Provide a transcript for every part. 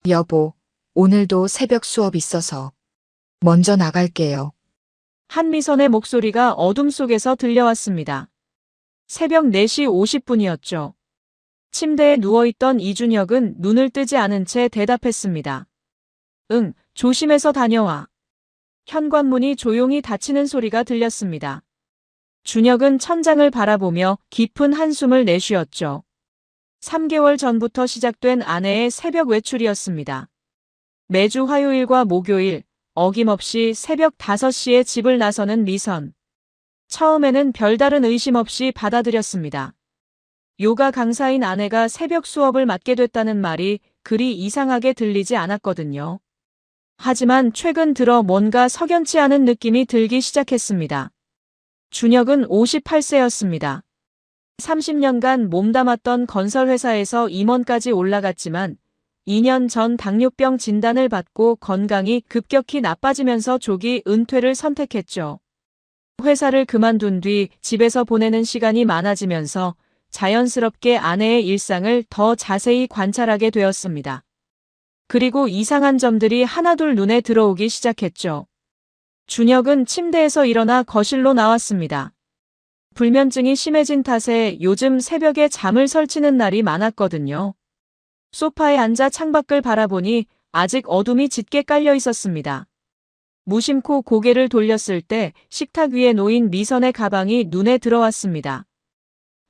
여보, 오늘도 새벽 수업 있어서 먼저 나갈게요. 한미선의 목소리가 어둠 속에서 들려왔습니다. 새벽 4시 50분이었죠. 침대에 누워있던 이준혁은 눈을 뜨지 않은 채 대답했습니다. 응, 조심해서 다녀와. 현관문이 조용히 닫히는 소리가 들렸습니다. 준혁은 천장을 바라보며 깊은 한숨을 내쉬었죠. 3개월 전부터 시작된 아내의 새벽 외출이었습니다. 매주 화요일과 목요일, 어김없이 새벽 5시에 집을 나서는 미선. 처음에는 별다른 의심 없이 받아들였습니다. 요가 강사인 아내가 새벽 수업을 맡게 됐다는 말이 그리 이상하게 들리지 않았거든요. 하지만 최근 들어 뭔가 석연치 않은 느낌이 들기 시작했습니다. 준혁은 58세였습니다. 30년간 몸담았던 건설회사에서 임원까지 올라갔지만 2년 전 당뇨병 진단을 받고 건강이 급격히 나빠지면서 조기 은퇴를 선택했죠. 회사를 그만둔 뒤 집에서 보내는 시간이 많아지면서 자연스럽게 아내의 일상을 더 자세히 관찰하게 되었습니다. 그리고 이상한 점들이 하나둘 눈에 들어오기 시작했죠. 준혁은 침대에서 일어나 거실로 나왔습니다. 불면증이 심해진 탓에 요즘 새벽에 잠을 설치는 날이 많았거든요. 소파에 앉아 창밖을 바라보니 아직 어둠이 짙게 깔려 있었습니다. 무심코 고개를 돌렸을 때 식탁 위에 놓인 미선의 가방이 눈에 들어왔습니다.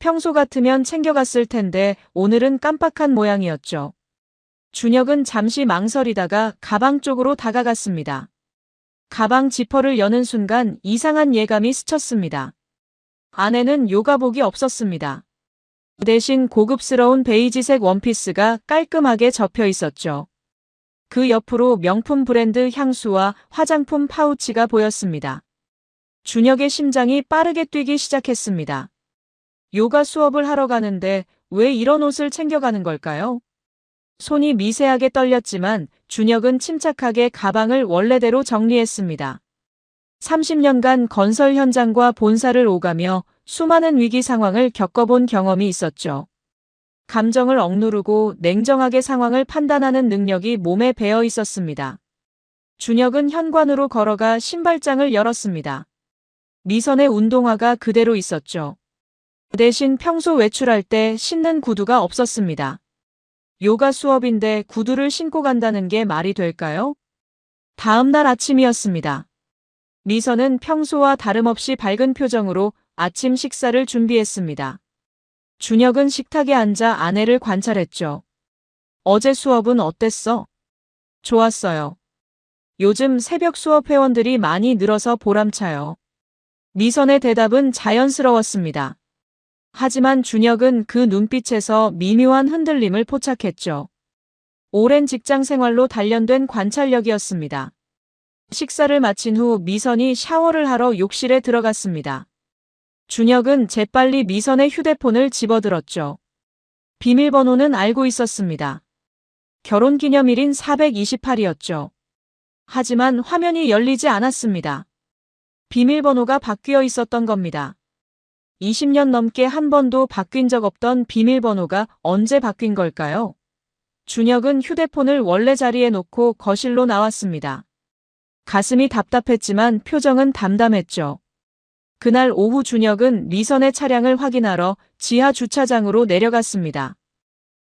평소 같으면 챙겨갔을 텐데 오늘은 깜빡한 모양이었죠. 준혁은 잠시 망설이다가 가방 쪽으로 다가갔습니다. 가방 지퍼를 여는 순간 이상한 예감이 스쳤습니다. 안에는 요가복이 없었습니다. 대신 고급스러운 베이지색 원피스가 깔끔하게 접혀 있었죠. 그 옆으로 명품 브랜드 향수와 화장품 파우치가 보였습니다. 준혁의 심장이 빠르게 뛰기 시작했습니다. 요가 수업을 하러 가는데 왜 이런 옷을 챙겨가는 걸까요? 손이 미세하게 떨렸지만 준혁은 침착하게 가방을 원래대로 정리했습니다. 30년간 건설 현장과 본사를 오가며 수많은 위기 상황을 겪어본 경험이 있었죠. 감정을 억누르고 냉정하게 상황을 판단하는 능력이 몸에 배어 있었습니다. 준혁은 현관으로 걸어가 신발장을 열었습니다. 미선의 운동화가 그대로 있었죠. 대신 평소 외출할 때 신는 구두가 없었습니다. 요가 수업인데 구두를 신고 간다는 게 말이 될까요? 다음 날 아침이었습니다. 미선은 평소와 다름없이 밝은 표정으로 아침 식사를 준비했습니다. 준혁은 식탁에 앉아 아내를 관찰했죠. 어제 수업은 어땠어? 좋았어요. 요즘 새벽 수업 회원들이 많이 늘어서 보람차요. 미선의 대답은 자연스러웠습니다. 하지만 준혁은 그 눈빛에서 미묘한 흔들림을 포착했죠. 오랜 직장 생활로 단련된 관찰력이었습니다. 식사를 마친 후 미선이 샤워를 하러 욕실에 들어갔습니다. 준혁은 재빨리 미선의 휴대폰을 집어들었죠. 비밀번호는 알고 있었습니다. 결혼기념일인 428이었죠. 하지만 화면이 열리지 않았습니다. 비밀번호가 바뀌어 있었던 겁니다. 20년 넘게 한 번도 바뀐 적 없던 비밀번호가 언제 바뀐 걸까요? 준혁은 휴대폰을 원래 자리에 놓고 거실로 나왔습니다. 가슴이 답답했지만 표정은 담담했죠. 그날 오후 준혁은 미선의 차량을 확인하러 지하 주차장으로 내려갔습니다.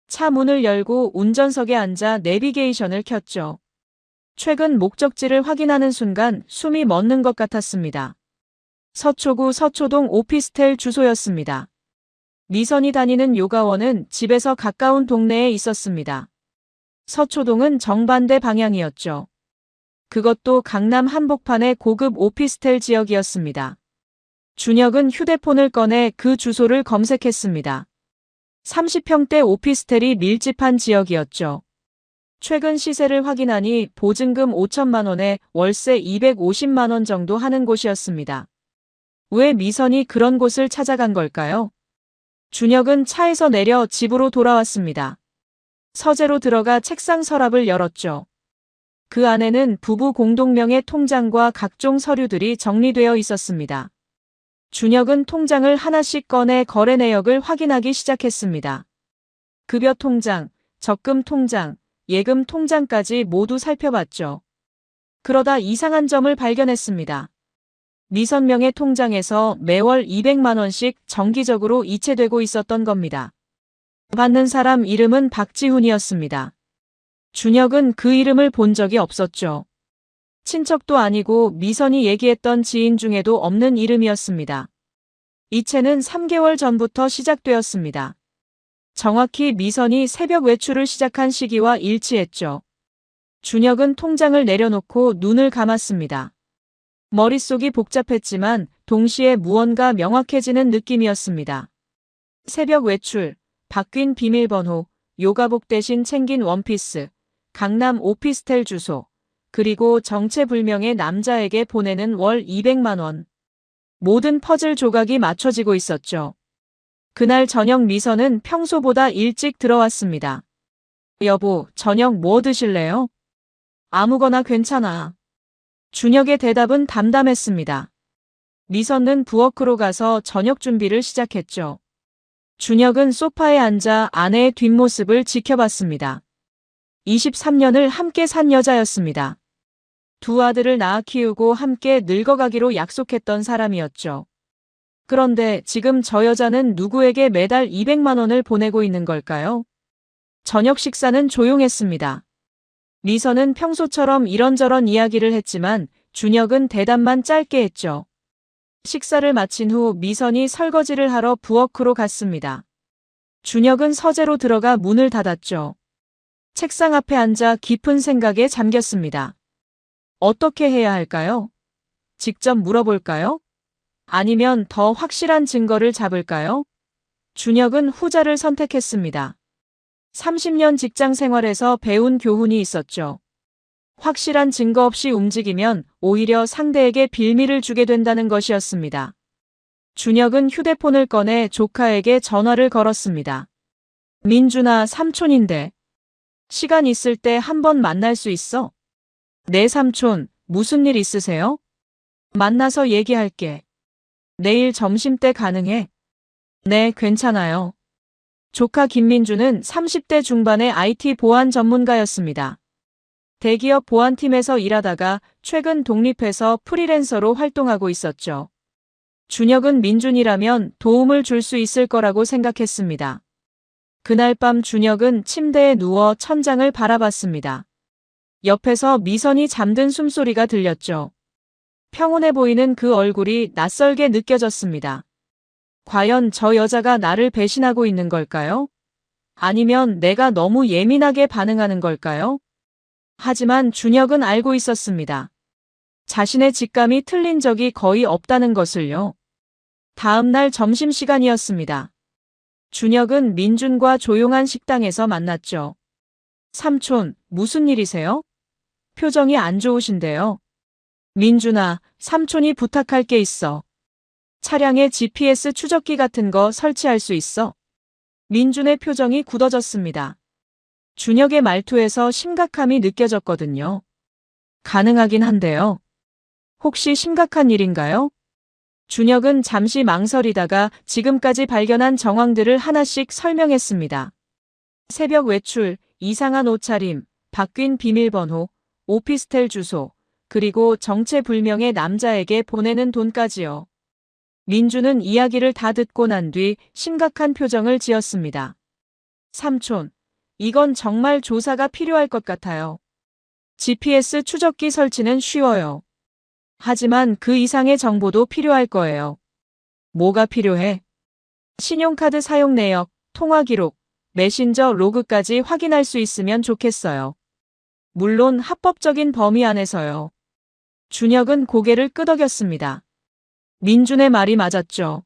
차 문을 열고 운전석에 앉아 내비게이션을 켰죠. 최근 목적지를 확인하는 순간 숨이 멎는 것 같았습니다. 서초구 서초동 오피스텔 주소였습니다. 미선이 다니는 요가원은 집에서 가까운 동네에 있었습니다. 서초동은 정반대 방향이었죠. 그것도 강남 한복판의 고급 오피스텔 지역이었습니다. 준혁은 휴대폰을 꺼내 그 주소를 검색했습니다. 30평대 오피스텔이 밀집한 지역이었죠. 최근 시세를 확인하니 보증금 5천만 원에 월세 250만 원 정도 하는 곳이었습니다. 왜 미선이 그런 곳을 찾아간 걸까요? 준혁은 차에서 내려 집으로 돌아왔습니다. 서재로 들어가 책상 서랍을 열었죠. 그 안에는 부부 공동명의 통장과 각종 서류들이 정리되어 있었습니다. 준혁은 통장을 하나씩 꺼내 거래 내역을 확인하기 시작했습니다. 급여 통장, 적금 통장, 예금 통장까지 모두 살펴봤죠. 그러다 이상한 점을 발견했습니다. 미선명의 통장에서 매월 200만 원씩 정기적으로 이체되고 있었던 겁니다. 받는 사람 이름은 박지훈이었습니다. 준혁은 그 이름을 본 적이 없었죠. 친척도 아니고 미선이 얘기했던 지인 중에도 없는 이름이었습니다. 이체는 3개월 전부터 시작되었습니다. 정확히 미선이 새벽 외출을 시작한 시기와 일치했죠. 준혁은 통장을 내려놓고 눈을 감았습니다. 머릿속이 복잡했지만 동시에 무언가 명확해지는 느낌이었습니다. 새벽 외출, 바뀐 비밀번호, 요가복 대신 챙긴 원피스, 강남 오피스텔 주소, 그리고 정체불명의 남자에게 보내는 월 200만 원. 모든 퍼즐 조각이 맞춰지고 있었죠. 그날 저녁 미선은 평소보다 일찍 들어왔습니다. 여보, 저녁 뭐 드실래요? 아무거나 괜찮아. 준혁의 대답은 담담했습니다. 미선은 부엌으로 가서 저녁 준비를 시작했죠. 준혁은 소파에 앉아 아내의 뒷모습을 지켜봤습니다. 23년을 함께 산 여자였습니다. 두 아들을 낳아 키우고 함께 늙어가기로 약속했던 사람이었죠. 그런데 지금 저 여자는 누구에게 매달 200만 원을 보내고 있는 걸까요? 저녁 식사는 조용했습니다. 미선은 평소처럼 이런저런 이야기를 했지만 준혁은 대답만 짧게 했죠. 식사를 마친 후 미선이 설거지를 하러 부엌으로 갔습니다. 준혁은 서재로 들어가 문을 닫았죠. 책상 앞에 앉아 깊은 생각에 잠겼습니다. 어떻게 해야 할까요? 직접 물어볼까요? 아니면 더 확실한 증거를 잡을까요? 준혁은 후자를 선택했습니다. 30년 직장 생활에서 배운 교훈이 있었죠. 확실한 증거 없이 움직이면 오히려 상대에게 빌미를 주게 된다는 것이었습니다. 준혁은 휴대폰을 꺼내 조카에게 전화를 걸었습니다. 민준아, 삼촌인데. 시간 있을 때 한번 만날 수 있어? 네, 삼촌, 무슨 일 있으세요? 만나서 얘기할게. 내일 점심때 가능해? 네, 괜찮아요. 조카 김민주는 30대 중반의 IT 보안 전문가였습니다. 대기업 보안팀에서 일하다가 최근 독립해서 프리랜서로 활동하고 있었죠. 준혁은 민준이라면 도움을 줄 수 있을 거라고 생각했습니다. 그날 밤 준혁은 침대에 누워 천장을 바라봤습니다. 옆에서 미선이 잠든 숨소리가 들렸죠. 평온해 보이는 그 얼굴이 낯설게 느껴졌습니다. 과연 저 여자가 나를 배신하고 있는 걸까요? 아니면 내가 너무 예민하게 반응하는 걸까요? 하지만 준혁은 알고 있었습니다. 자신의 직감이 틀린 적이 거의 없다는 것을요. 다음 날 점심시간이었습니다. 준혁은 민준과 조용한 식당에서 만났죠. 삼촌, 무슨 일이세요? 표정이 안 좋으신데요. 민준아, 삼촌이 부탁할 게 있어. 차량에 GPS 추적기 같은 거 설치할 수 있어? 민준의 표정이 굳어졌습니다. 준혁의 말투에서 심각함이 느껴졌거든요. 가능하긴 한데요. 혹시 심각한 일인가요? 준혁은 잠시 망설이다가 지금까지 발견한 정황들을 하나씩 설명했습니다. 새벽 외출, 이상한 옷차림, 바뀐 비밀번호, 오피스텔 주소, 그리고 정체불명의 남자에게 보내는 돈까지요. 민주는 이야기를 다 듣고 난 뒤 심각한 표정을 지었습니다. 삼촌, 이건 정말 조사가 필요할 것 같아요. GPS 추적기 설치는 쉬워요. 하지만 그 이상의 정보도 필요할 거예요. 뭐가 필요해? 신용카드 사용 내역, 통화 기록, 메신저 로그까지 확인할 수 있으면 좋겠어요. 물론 합법적인 범위 안에서요. 준혁은 고개를 끄덕였습니다. 민준의 말이 맞았죠.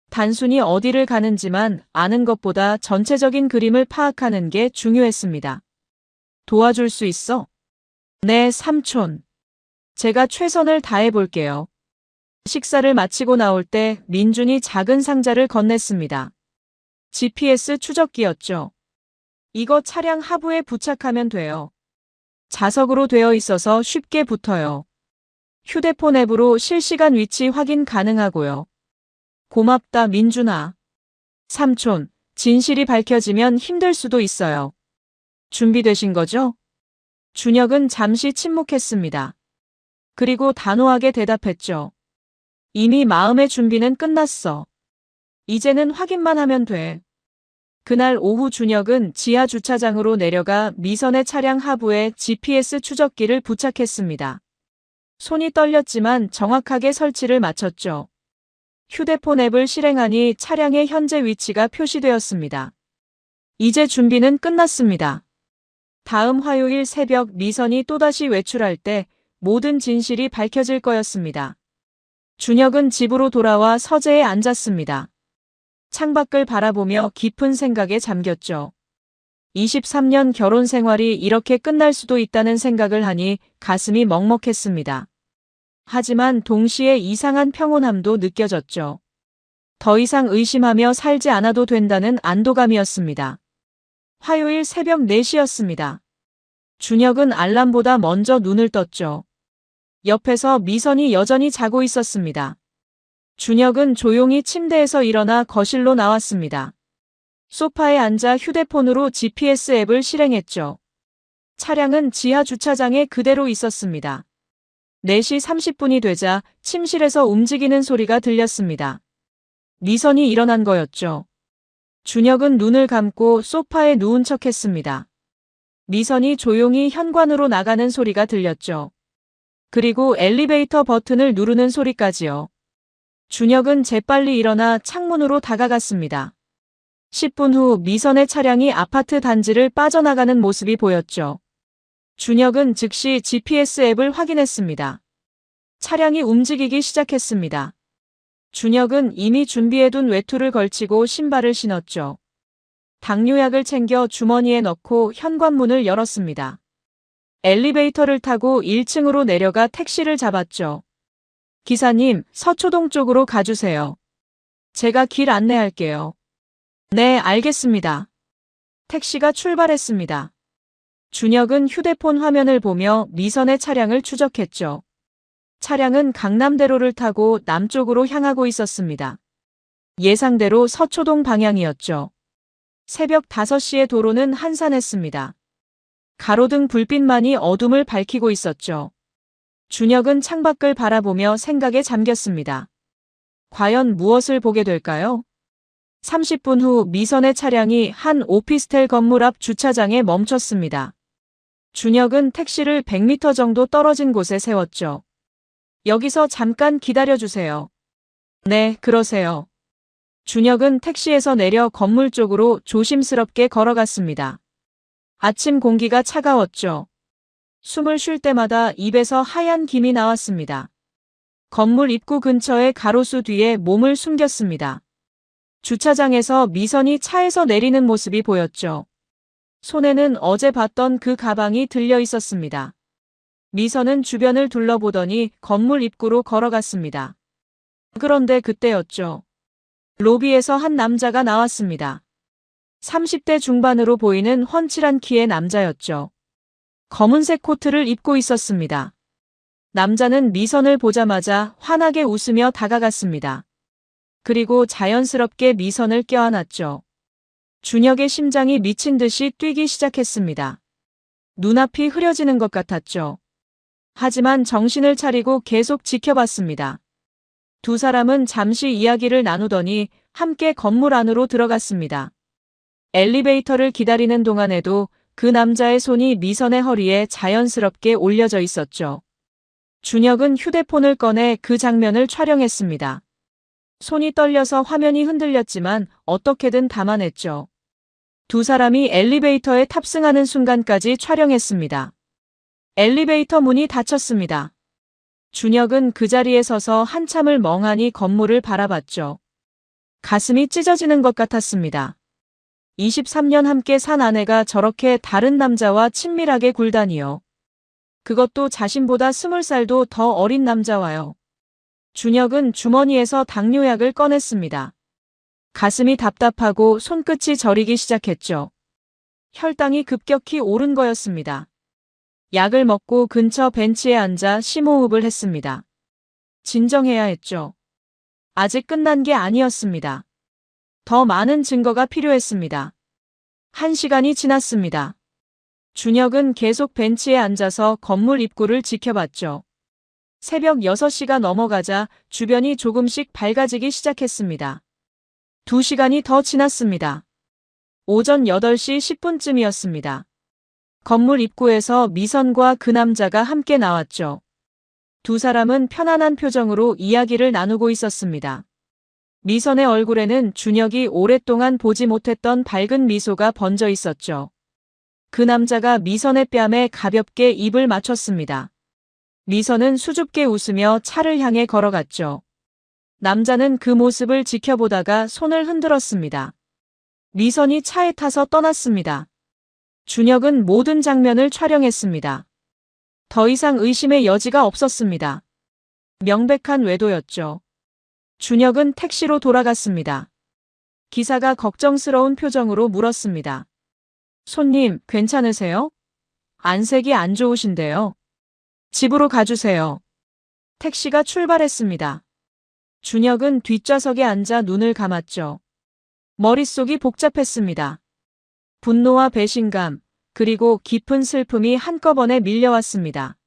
단순히 어디를 가는지만 아는 것보다 전체적인 그림을 파악하는 게 중요했습니다. 도와줄 수 있어? 네, 삼촌. 제가 최선을 다해 볼게요. 식사를 마치고 나올 때 민준이 작은 상자를 건넸습니다. GPS 추적기였죠. 이거 차량 하부에 부착하면 돼요. 자석으로 되어 있어서 쉽게 붙어요. 휴대폰 앱으로 실시간 위치 확인 가능하고요. 고맙다, 민준아. 삼촌, 진실이 밝혀지면 힘들 수도 있어요. 준비되신 거죠? 준혁은 잠시 침묵했습니다. 그리고 단호하게 대답했죠. 이미 마음의 준비는 끝났어. 이제는 확인만 하면 돼. 그날 오후 준혁은 지하 주차장으로 내려가 미선의 차량 하부에 GPS 추적기를 부착했습니다. 손이 떨렸지만 정확하게 설치를 마쳤죠. 휴대폰 앱을 실행하니 차량의 현재 위치가 표시되었습니다. 이제 준비는 끝났습니다. 다음 화요일 새벽 미선이 또다시 외출할 때 모든 진실이 밝혀질 거였습니다. 준혁은 집으로 돌아와 서재에 앉았습니다. 창밖을 바라보며 깊은 생각에 잠겼죠. 23년 결혼 생활이 이렇게 끝날 수도 있다는 생각을 하니 가슴이 먹먹했습니다. 하지만 동시에 이상한 평온함도 느껴졌죠. 더 이상 의심하며 살지 않아도 된다는 안도감이었습니다. 화요일 새벽 4시였습니다. 준혁은 알람보다 먼저 눈을 떴죠. 옆에서 미선이 여전히 자고 있었습니다. 준혁은 조용히 침대에서 일어나 거실로 나왔습니다. 소파에 앉아 휴대폰으로 GPS 앱을 실행했죠. 차량은 지하 주차장에 그대로 있었습니다. 4시 30분이 되자 침실에서 움직이는 소리가 들렸습니다. 미선이 일어난 거였죠. 준혁은 눈을 감고 소파에 누운 척했습니다. 미선이 조용히 현관으로 나가는 소리가 들렸죠. 그리고 엘리베이터 버튼을 누르는 소리까지요. 준혁은 재빨리 일어나 창문으로 다가갔습니다. 10분 후 미선의 차량이 아파트 단지를 빠져나가는 모습이 보였죠. 준혁은 즉시 GPS 앱을 확인했습니다. 차량이 움직이기 시작했습니다. 준혁은 이미 준비해둔 외투를 걸치고 신발을 신었죠. 당뇨약을 챙겨 주머니에 넣고 현관문을 열었습니다. 엘리베이터를 타고 1층으로 내려가 택시를 잡았죠. 기사님, 서초동 쪽으로 가주세요. 제가 길 안내할게요. 네, 알겠습니다. 택시가 출발했습니다. 준혁은 휴대폰 화면을 보며 미선의 차량을 추적했죠. 차량은 강남대로를 타고 남쪽으로 향하고 있었습니다. 예상대로 서초동 방향이었죠. 새벽 5시에 도로는 한산했습니다. 가로등 불빛만이 어둠을 밝히고 있었죠. 준혁은 창밖을 바라보며 생각에 잠겼습니다. 과연 무엇을 보게 될까요? 30분 후 미선의 차량이 한 오피스텔 건물 앞 주차장에 멈췄습니다. 준혁은 택시를 100m 정도 떨어진 곳에 세웠죠. 여기서 잠깐 기다려주세요. 네, 그러세요. 준혁은 택시에서 내려 건물 쪽으로 조심스럽게 걸어갔습니다. 아침 공기가 차가웠죠. 숨을 쉴 때마다 입에서 하얀 김이 나왔습니다. 건물 입구 근처의 가로수 뒤에 몸을 숨겼습니다. 주차장에서 미선이 차에서 내리는 모습이 보였죠. 손에는 어제 봤던 그 가방이 들려 있었습니다. 미선은 주변을 둘러보더니 건물 입구로 걸어갔습니다. 그런데 그때였죠. 로비에서 한 남자가 나왔습니다. 30대 중반으로 보이는 훤칠한 키의 남자였죠. 검은색 코트를 입고 있었습니다. 남자는 미선을 보자마자 환하게 웃으며 다가갔습니다. 그리고 자연스럽게 미선을 껴안았죠. 준혁의 심장이 미친 듯이 뛰기 시작했습니다. 눈앞이 흐려지는 것 같았죠. 하지만 정신을 차리고 계속 지켜봤습니다. 두 사람은 잠시 이야기를 나누더니 함께 건물 안으로 들어갔습니다. 엘리베이터를 기다리는 동안에도 그 남자의 손이 미선의 허리에 자연스럽게 올려져 있었죠. 준혁은 휴대폰을 꺼내 그 장면을 촬영했습니다. 손이 떨려서 화면이 흔들렸지만 어떻게든 담아냈죠. 두 사람이 엘리베이터에 탑승하는 순간까지 촬영했습니다. 엘리베이터 문이 닫혔습니다. 준혁은 그 자리에 서서 한참을 멍하니 건물을 바라봤죠. 가슴이 찢어지는 것 같았습니다. 23년 함께 산 아내가 저렇게 다른 남자와 친밀하게 굴다니요. 그것도 자신보다 20살도 더 어린 남자와요. 준혁은 주머니에서 당뇨약을 꺼냈습니다. 가슴이 답답하고 손끝이 저리기 시작했죠. 혈당이 급격히 오른 거였습니다. 약을 먹고 근처 벤치에 앉아 심호흡을 했습니다. 진정해야 했죠. 아직 끝난 게 아니었습니다. 더 많은 증거가 필요했습니다. 1시간이 지났습니다. 준혁은 계속 벤치에 앉아서 건물 입구를 지켜봤죠. 새벽 6시가 넘어가자 주변이 조금씩 밝아지기 시작했습니다. 2시간이 더 지났습니다. 오전 8시 10분쯤이었습니다. 건물 입구에서 미선과 그 남자가 함께 나왔죠. 두 사람은 편안한 표정으로 이야기를 나누고 있었습니다. 미선의 얼굴에는 준혁이 오랫동안 보지 못했던 밝은 미소가 번져 있었죠. 그 남자가 미선의 뺨에 가볍게 입을 맞췄습니다. 미선은 수줍게 웃으며 차를 향해 걸어갔죠. 남자는 그 모습을 지켜보다가 손을 흔들었습니다. 미선이 차에 타서 떠났습니다. 준혁은 모든 장면을 촬영했습니다. 더 이상 의심의 여지가 없었습니다. 명백한 외도였죠. 준혁은 택시로 돌아갔습니다. 기사가 걱정스러운 표정으로 물었습니다. 손님, 괜찮으세요? 안색이 안 좋으신데요. 집으로 가주세요. 택시가 출발했습니다. 준혁은 뒷좌석에 앉아 눈을 감았죠. 머릿속이 복잡했습니다. 분노와 배신감, 그리고 깊은 슬픔이 한꺼번에 밀려왔습니다.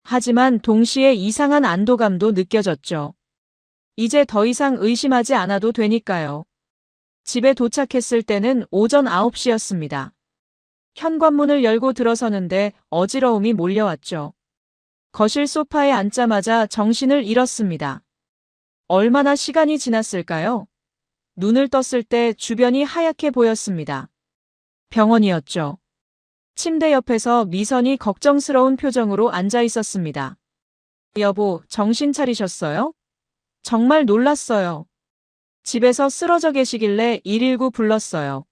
하지만 동시에 이상한 안도감도 느껴졌죠. 이제 더 이상 의심하지 않아도 되니까요. 집에 도착했을 때는 오전 9시였습니다. 현관문을 열고 들어서는데 어지러움이 몰려왔죠. 거실 소파에 앉자마자 정신을 잃었습니다. 얼마나 시간이 지났을까요? 눈을 떴을 때 주변이 하얗게 보였습니다. 병원이었죠. 침대 옆에서 미선이 걱정스러운 표정으로 앉아 있었습니다. 여보, 정신 차리셨어요? 정말 놀랐어요. 집에서 쓰러져 계시길래 119 불렀어요.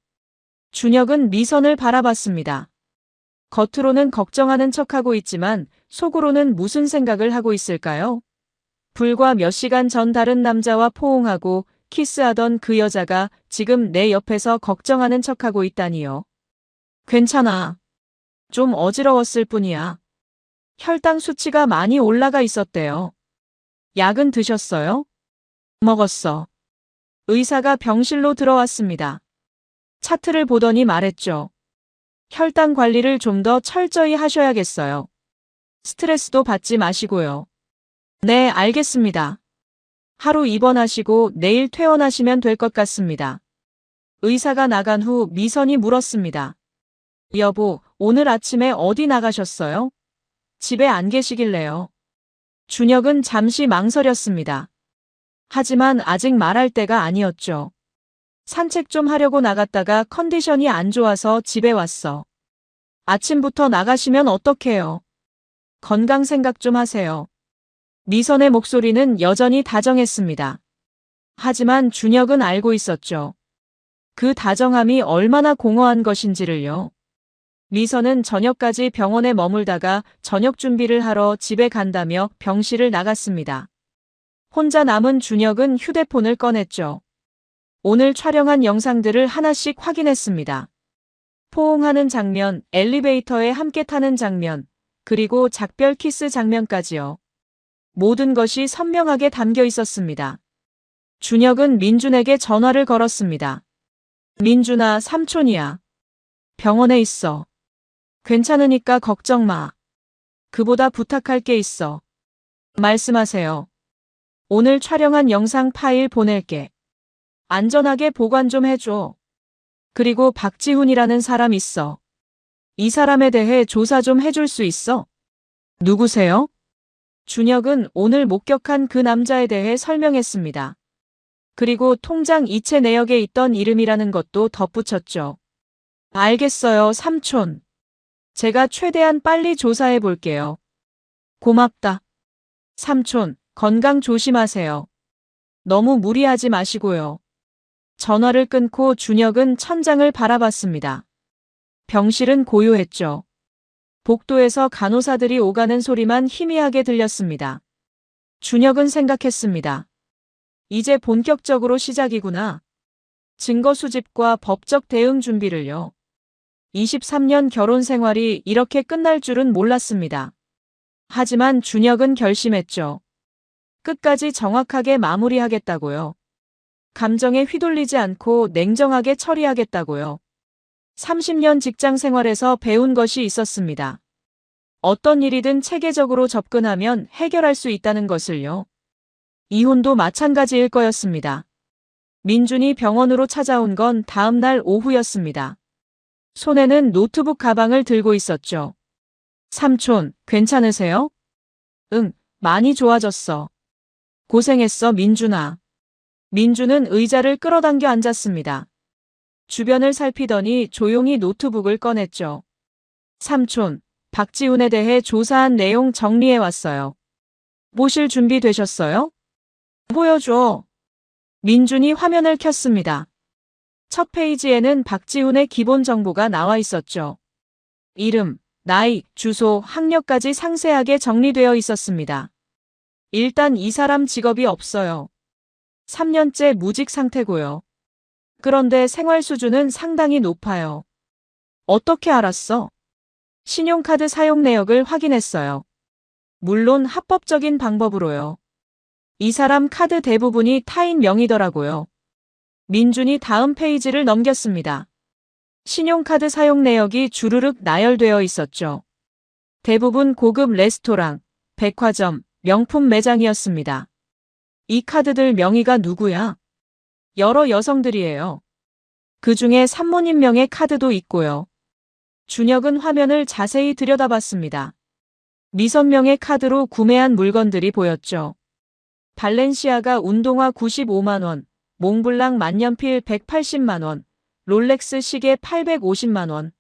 준혁은 미선을 바라봤습니다. 겉으로는 걱정하는 척하고 있지만 속으로는 무슨 생각을 하고 있을까요? 불과 몇 시간 전 다른 남자와 포옹하고 키스하던 그 여자가 지금 내 옆에서 걱정하는 척하고 있다니요. 괜찮아. 좀 어지러웠을 뿐이야. 혈당 수치가 많이 올라가 있었대요. 약은 드셨어요? 먹었어. 의사가 병실로 들어왔습니다. 차트를 보더니 말했죠. 혈당 관리를 좀 더 철저히 하셔야겠어요. 스트레스도 받지 마시고요. 네, 알겠습니다. 하루 입원하시고 내일 퇴원하시면 될 것 같습니다. 의사가 나간 후 미선이 물었습니다. 여보, 오늘 아침에 어디 나가셨어요? 집에 안 계시길래요. 준혁은 잠시 망설였습니다. 하지만 아직 말할 때가 아니었죠. 산책 좀 하려고 나갔다가 컨디션이 안 좋아서 집에 왔어. 아침부터 나가시면 어떡해요? 건강 생각 좀 하세요. 미선의 목소리는 여전히 다정했습니다. 하지만 준혁은 알고 있었죠. 그 다정함이 얼마나 공허한 것인지를요. 미선은 저녁까지 병원에 머물다가 저녁 준비를 하러 집에 간다며 병실을 나갔습니다. 혼자 남은 준혁은 휴대폰을 꺼냈죠. 오늘 촬영한 영상들을 하나씩 확인했습니다. 포옹하는 장면, 엘리베이터에 함께 타는 장면, 그리고 작별 키스 장면까지요. 모든 것이 선명하게 담겨 있었습니다. 준혁은 민준에게 전화를 걸었습니다. 민준아, 삼촌이야. 병원에 있어. 괜찮으니까 걱정 마. 그보다 부탁할 게 있어. 말씀하세요. 오늘 촬영한 영상 파일 보낼게. 안전하게 보관 좀 해줘. 그리고 박지훈이라는 사람 있어. 이 사람에 대해 조사 좀 해줄 수 있어? 누구세요? 준혁은 오늘 목격한 그 남자에 대해 설명했습니다. 그리고 통장 이체 내역에 있던 이름이라는 것도 덧붙였죠. 알겠어요, 삼촌. 제가 최대한 빨리 조사해 볼게요. 고맙다. 삼촌, 건강 조심하세요. 너무 무리하지 마시고요. 전화를 끊고 준혁은 천장을 바라봤습니다. 병실은 고요했죠. 복도에서 간호사들이 오가는 소리만 희미하게 들렸습니다. 준혁은 생각했습니다. 이제 본격적으로 시작이구나. 증거 수집과 법적 대응 준비를요. 23년 결혼 생활이 이렇게 끝날 줄은 몰랐습니다. 하지만 준혁은 결심했죠. 끝까지 정확하게 마무리하겠다고요. 감정에 휘둘리지 않고 냉정하게 처리하겠다고요. 30년 직장 생활에서 배운 것이 있었습니다. 어떤 일이든 체계적으로 접근하면 해결할 수 있다는 것을요. 이혼도 마찬가지일 거였습니다. 민준이 병원으로 찾아온 건 다음 날 오후였습니다. 손에는 노트북 가방을 들고 있었죠. 삼촌, 괜찮으세요? 응, 많이 좋아졌어. 고생했어, 민준아. 민준은 의자를 끌어당겨 앉았습니다. 주변을 살피더니 조용히 노트북을 꺼냈죠. 삼촌, 박지훈에 대해 조사한 내용 정리해 왔어요. 보실 준비 되셨어요? 보여줘. 민준이 화면을 켰습니다. 첫 페이지에는 박지훈의 기본 정보가 나와 있었죠. 이름, 나이, 주소, 학력까지 상세하게 정리되어 있었습니다. 일단 이 사람 직업이 없어요. 3년째 무직 상태고요. 그런데 생활 수준은 상당히 높아요. 어떻게 알았어? 신용카드 사용 내역을 확인했어요. 물론 합법적인 방법으로요. 이 사람 카드 대부분이 타인 명의더라고요. 민준이 다음 페이지를 넘겼습니다. 신용카드 사용 내역이 주르륵 나열되어 있었죠. 대부분 고급 레스토랑, 백화점, 명품 매장이었습니다. 이 카드들 명의가 누구야? 여러 여성들이에요. 그 중에 산모님 명의 카드도 있고요. 준혁은 화면을 자세히 들여다봤습니다. 미선명의 카드로 구매한 물건들이 보였죠. 발렌시아가 운동화 95만 원, 몽블랑 만년필 180만 원, 롤렉스 시계 850만 원.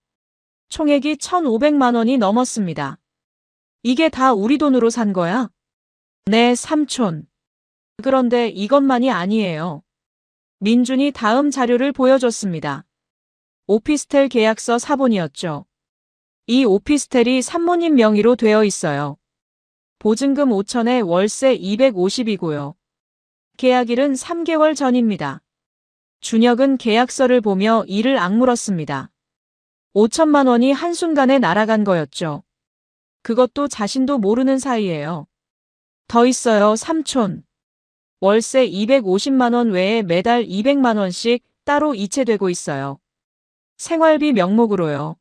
총액이 1,500만 원이 넘었습니다. 이게 다 우리 돈으로 산 거야? 네, 삼촌. 그런데 이것만이 아니에요. 민준이 다음 자료를 보여줬습니다. 오피스텔 계약서 사본이었죠. 이 오피스텔이 산모님 명의로 되어 있어요. 보증금 5천에 월세 250이고요. 계약일은 3개월 전입니다. 준혁은 계약서를 보며 이를 악물었습니다. 5천만 원이 한순간에 날아간 거였죠. 그것도 자신도 모르는 사이에요. 더 있어요, 삼촌. 월세 250만 원 외에 매달 200만 원씩 따로 이체되고 있어요. 생활비 명목으로요.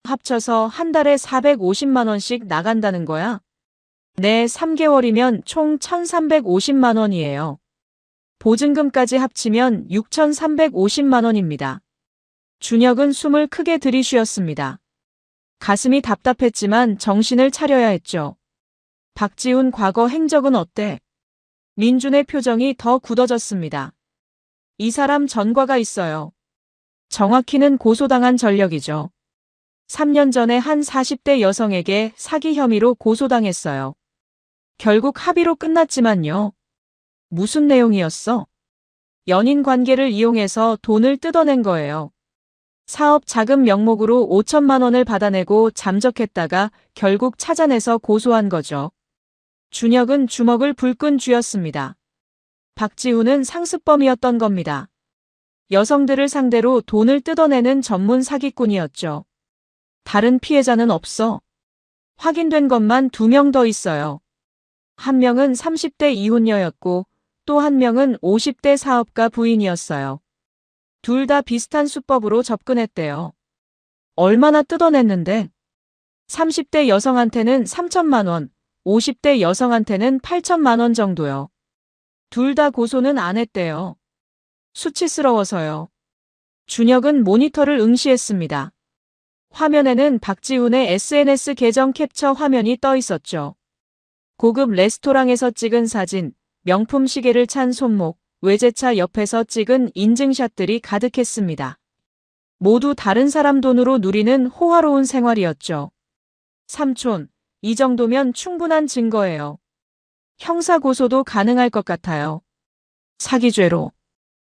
합쳐서 한 달에 450만 원씩 나간다는 거야? 네, 3개월이면 총 1,350만 원이에요. 보증금까지 합치면 6,350만 원입니다. 준혁은 숨을 크게 들이쉬었습니다. 가슴이 답답했지만 정신을 차려야 했죠. 박지훈 과거 행적은 어때? 민준의 표정이 더 굳어졌습니다. 이 사람 전과가 있어요. 정확히는 고소당한 전력이죠. 3년 전에 한 40대 여성에게 사기 혐의로 고소당했어요. 결국 합의로 끝났지만요. 무슨 내용이었어? 연인 관계를 이용해서 돈을 뜯어낸 거예요. 사업 자금 명목으로 5천만 원을 받아내고 잠적했다가 결국 찾아내서 고소한 거죠. 준혁은 주먹을 불끈 쥐었습니다. 박지훈은 상습범이었던 겁니다. 여성들을 상대로 돈을 뜯어내는 전문 사기꾼이었죠. 다른 피해자는 없어. 확인된 것만 2명 더 있어요. 한 명은 30대 이혼녀였고 또 한 명은 50대 사업가 부인이었어요. 둘 다 비슷한 수법으로 접근했대요. 얼마나 뜯어냈는데? 30대 여성한테는 3천만 원, 50대 여성한테는 8천만 원 정도요. 둘 다 고소는 안 했대요. 수치스러워서요. 준혁은 모니터를 응시했습니다. 화면에는 박지훈의 SNS 계정 캡처 화면이 떠 있었죠. 고급 레스토랑에서 찍은 사진, 명품 시계를 찬 손목, 외제차 옆에서 찍은 인증샷들이 가득했습니다. 모두 다른 사람 돈으로 누리는 호화로운 생활이었죠. 삼촌, 이 정도면 충분한 증거예요. 형사 고소도 가능할 것 같아요. 사기죄로.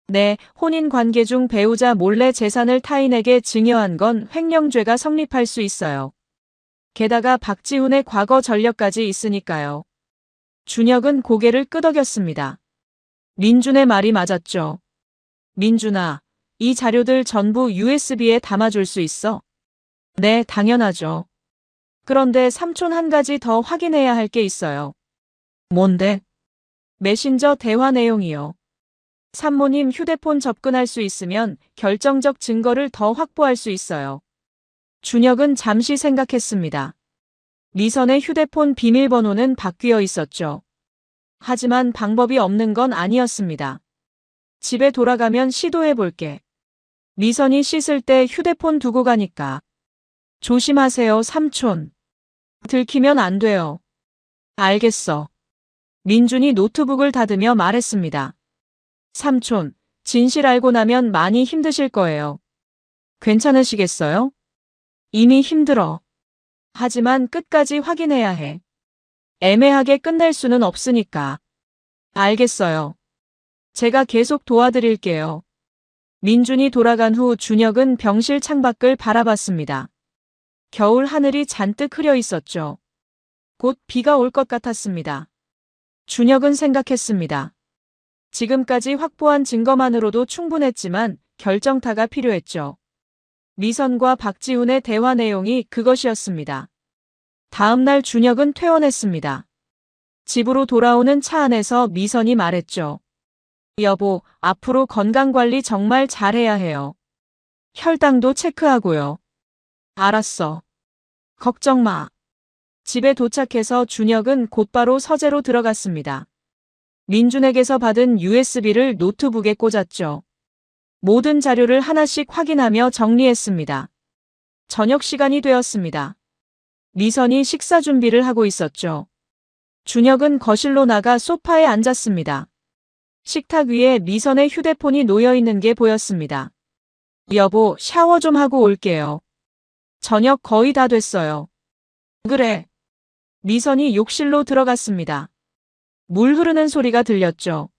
네, 혼인 관계 중 배우자 몰래 재산을 타인에게 증여한 건 횡령죄가 성립할 수 있어요. 게다가 박지훈의 과거 전력까지 있으니까요. 준혁은 고개를 끄덕였습니다. 민준의 말이 맞았죠. 민준아, 이 자료들 전부 USB에 담아줄 수 있어? 네, 당연하죠. 그런데 삼촌 한 가지 더 확인해야 할 게 있어요. 뭔데? 메신저 대화 내용이요. 산모님 휴대폰 접근할 수 있으면 결정적 증거를 더 확보할 수 있어요. 준혁은 잠시 생각했습니다. 미선의 휴대폰 비밀번호는 바뀌어 있었죠. 하지만 방법이 없는 건 아니었습니다. 집에 돌아가면 시도해 볼게. 미선이 씻을 때 휴대폰 두고 가니까. 조심하세요, 삼촌. 들키면 안 돼요. 알겠어. 민준이 노트북을 닫으며 말했습니다. 삼촌, 진실 알고 나면 많이 힘드실 거예요. 괜찮으시겠어요? 이미 힘들어. 하지만 끝까지 확인해야 해. 애매하게 끝낼 수는 없으니까. 알겠어요. 제가 계속 도와드릴게요. 민준이 돌아간 후 준혁은 병실 창밖을 바라봤습니다. 겨울 하늘이 잔뜩 흐려 있었죠. 곧 비가 올 것 같았습니다. 준혁은 생각했습니다. 지금까지 확보한 증거만으로도 충분했지만 결정타가 필요했죠. 미선과 박지훈의 대화 내용이 그것이었습니다. 다음 날 준혁은 퇴원했습니다. 집으로 돌아오는 차 안에서 미선이 말했죠. 여보, 앞으로 건강관리 정말 잘해야 해요. 혈당도 체크하고요. 알았어. 걱정 마. 집에 도착해서 준혁은 곧바로 서재로 들어갔습니다. 민준에게서 받은 USB를 노트북에 꽂았죠. 모든 자료를 하나씩 확인하며 정리했습니다. 저녁 시간이 되었습니다. 미선이 식사 준비를 하고 있었죠. 준혁은 거실로 나가 소파에 앉았습니다. 식탁 위에 미선의 휴대폰이 놓여 있는 게 보였습니다. 여보, 샤워 좀 하고 올게요. 저녁 거의 다 됐어요. 그래. 미선이 욕실로 들어갔습니다. 물 흐르는 소리가 들렸죠.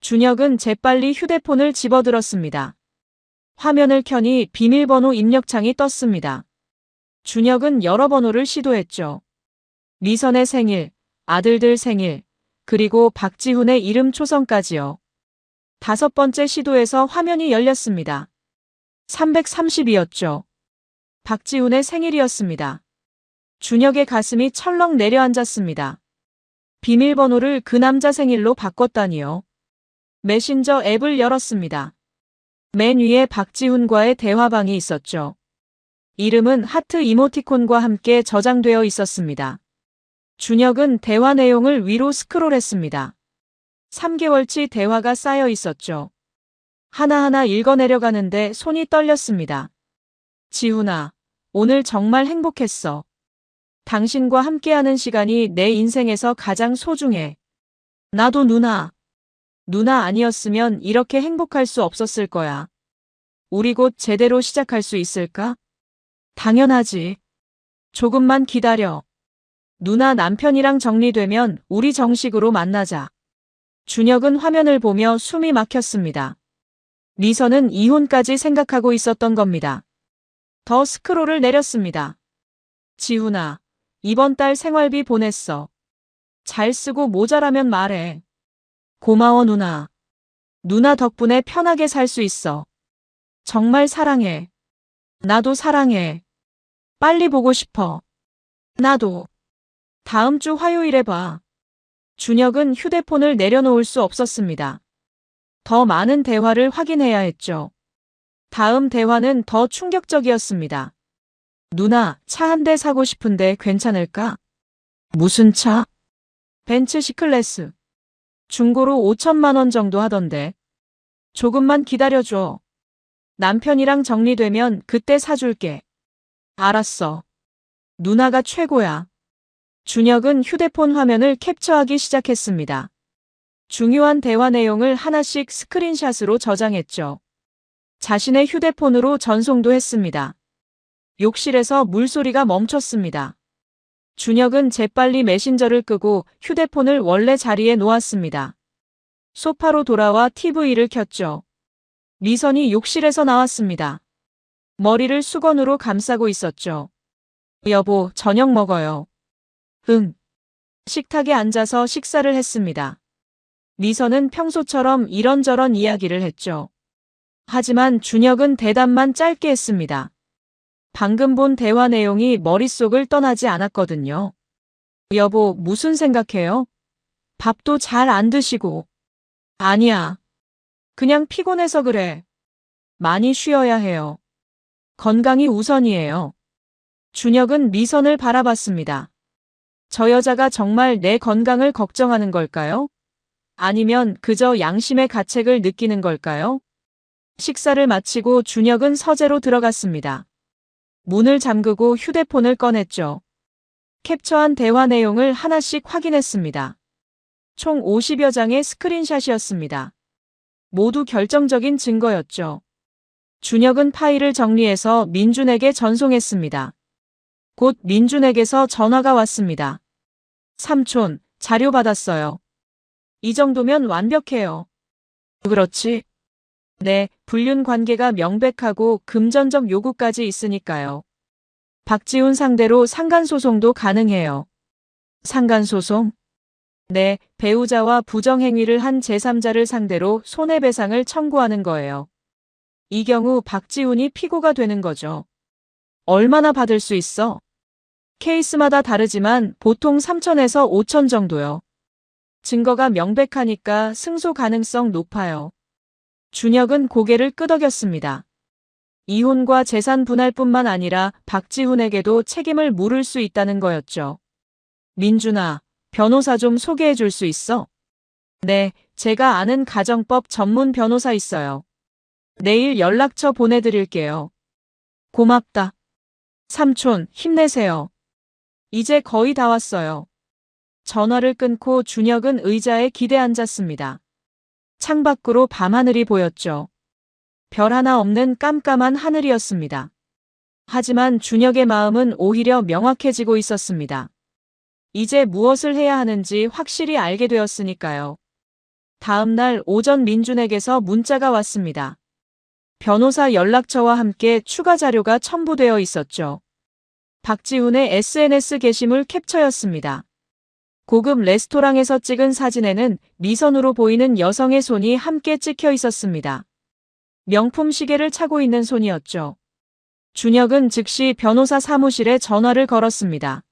준혁은 재빨리 휴대폰을 집어들었습니다. 화면을 켜니 비밀번호 입력창이 떴습니다. 준혁은 여러 번호를 시도했죠. 미선의 생일, 아들들 생일, 그리고 박지훈의 이름 초성까지요. 5번째 시도에서 화면이 열렸습니다. 330이었죠. 박지훈의 생일이었습니다. 준혁의 가슴이 철렁 내려앉았습니다. 비밀번호를 그 남자 생일로 바꿨다니요. 메신저 앱을 열었습니다. 맨 위에 박지훈과의 대화방이 있었죠. 이름은 하트 이모티콘과 함께 저장되어 있었습니다. 준혁은 대화 내용을 위로 스크롤했습니다. 3개월치 대화가 쌓여 있었죠. 하나하나 읽어내려가는데 손이 떨렸습니다. 지훈아, 오늘 정말 행복했어. 당신과 함께하는 시간이 내 인생에서 가장 소중해. 나도 누나. 누나 아니었으면 이렇게 행복할 수 없었을 거야. 우리 곧 제대로 시작할 수 있을까? 당연하지. 조금만 기다려. 누나 남편이랑 정리되면 우리 정식으로 만나자. 준혁은 화면을 보며 숨이 막혔습니다. 미선은 이혼까지 생각하고 있었던 겁니다. 더 스크롤을 내렸습니다. 지훈아, 이번 달 생활비 보냈어. 잘 쓰고 모자라면 말해. 고마워 누나. 누나 덕분에 편하게 살 수 있어. 정말 사랑해. 나도 사랑해. 빨리 보고 싶어. 나도. 다음 주 화요일에 봐. 준혁은 휴대폰을 내려놓을 수 없었습니다. 더 많은 대화를 확인해야 했죠. 다음 대화는 더 충격적이었습니다. 누나, 차 한 대 사고 싶은데 괜찮을까? 무슨 차? 벤츠 C클래스. 중고로 5천만 원 정도 하던데. 조금만 기다려줘. 남편이랑 정리되면 그때 사줄게. 알았어. 누나가 최고야. 준혁은 휴대폰 화면을 캡처하기 시작했습니다. 중요한 대화 내용을 하나씩 스크린샷으로 저장했죠. 자신의 휴대폰으로 전송도 했습니다. 욕실에서 물소리가 멈췄습니다. 준혁은 재빨리 메신저를 끄고 휴대폰을 원래 자리에 놓았습니다. 소파로 돌아와 TV를 켰죠. 미선이 욕실에서 나왔습니다. 머리를 수건으로 감싸고 있었죠. 여보, 저녁 먹어요. 응. 식탁에 앉아서 식사를 했습니다. 미선은 평소처럼 이런저런 이야기를 했죠. 하지만 준혁은 대답만 짧게 했습니다. 방금 본 대화 내용이 머릿속을 떠나지 않았거든요. 여보, 무슨 생각해요? 밥도 잘 안 드시고. 아니야. 그냥 피곤해서 그래. 많이 쉬어야 해요. 건강이 우선이에요. 준혁은 미선을 바라봤습니다. 저 여자가 정말 내 건강을 걱정하는 걸까요? 아니면 그저 양심의 가책을 느끼는 걸까요? 식사를 마치고 준혁은 서재로 들어갔습니다. 문을 잠그고 휴대폰을 꺼냈죠. 캡처한 대화 내용을 하나씩 확인했습니다. 총 50여 장의 스크린샷이었습니다. 모두 결정적인 증거였죠. 준혁은 파일을 정리해서 민준에게 전송했습니다. 곧 민준에게서 전화가 왔습니다. 삼촌, 자료 받았어요. 이 정도면 완벽해요. 그렇지? 네, 불륜 관계가 명백하고 금전적 요구까지 있으니까요. 박지훈 상대로 상간소송도 가능해요. 상간소송? 네, 배우자와 부정행위를 한 제3자를 상대로 손해배상을 청구하는 거예요. 이 경우 박지훈이 피고가 되는 거죠. 얼마나 받을 수 있어? 케이스마다 다르지만 보통 3천에서 5천 정도요. 증거가 명백하니까 승소 가능성 높아요. 준혁은 고개를 끄덕였습니다. 이혼과 재산 분할뿐만 아니라 박지훈에게도 책임을 물을 수 있다는 거였죠. 민준아, 변호사 좀 소개해 줄 수 있어? 네, 제가 아는 가정법 전문 변호사 있어요. 내일 연락처 보내드릴게요. 고맙다. 삼촌, 힘내세요. 이제 거의 다 왔어요. 전화를 끊고 준혁은 의자에 기대 앉았습니다. 창밖으로 밤하늘이 보였죠. 별 하나 없는 깜깜한 하늘이었습니다. 하지만 준혁의 마음은 오히려 명확해지고 있었습니다. 이제 무엇을 해야 하는지 확실히 알게 되었으니까요. 다음 날 오전 민준에게서 문자가 왔습니다. 변호사 연락처와 함께 추가 자료가 첨부되어 있었죠. 박지훈의 SNS 게시물 캡처였습니다. 고급 레스토랑에서 찍은 사진에는 미선으로 보이는 여성의 손이 함께 찍혀 있었습니다. 명품 시계를 차고 있는 손이었죠. 준혁은 즉시 변호사 사무실에 전화를 걸었습니다.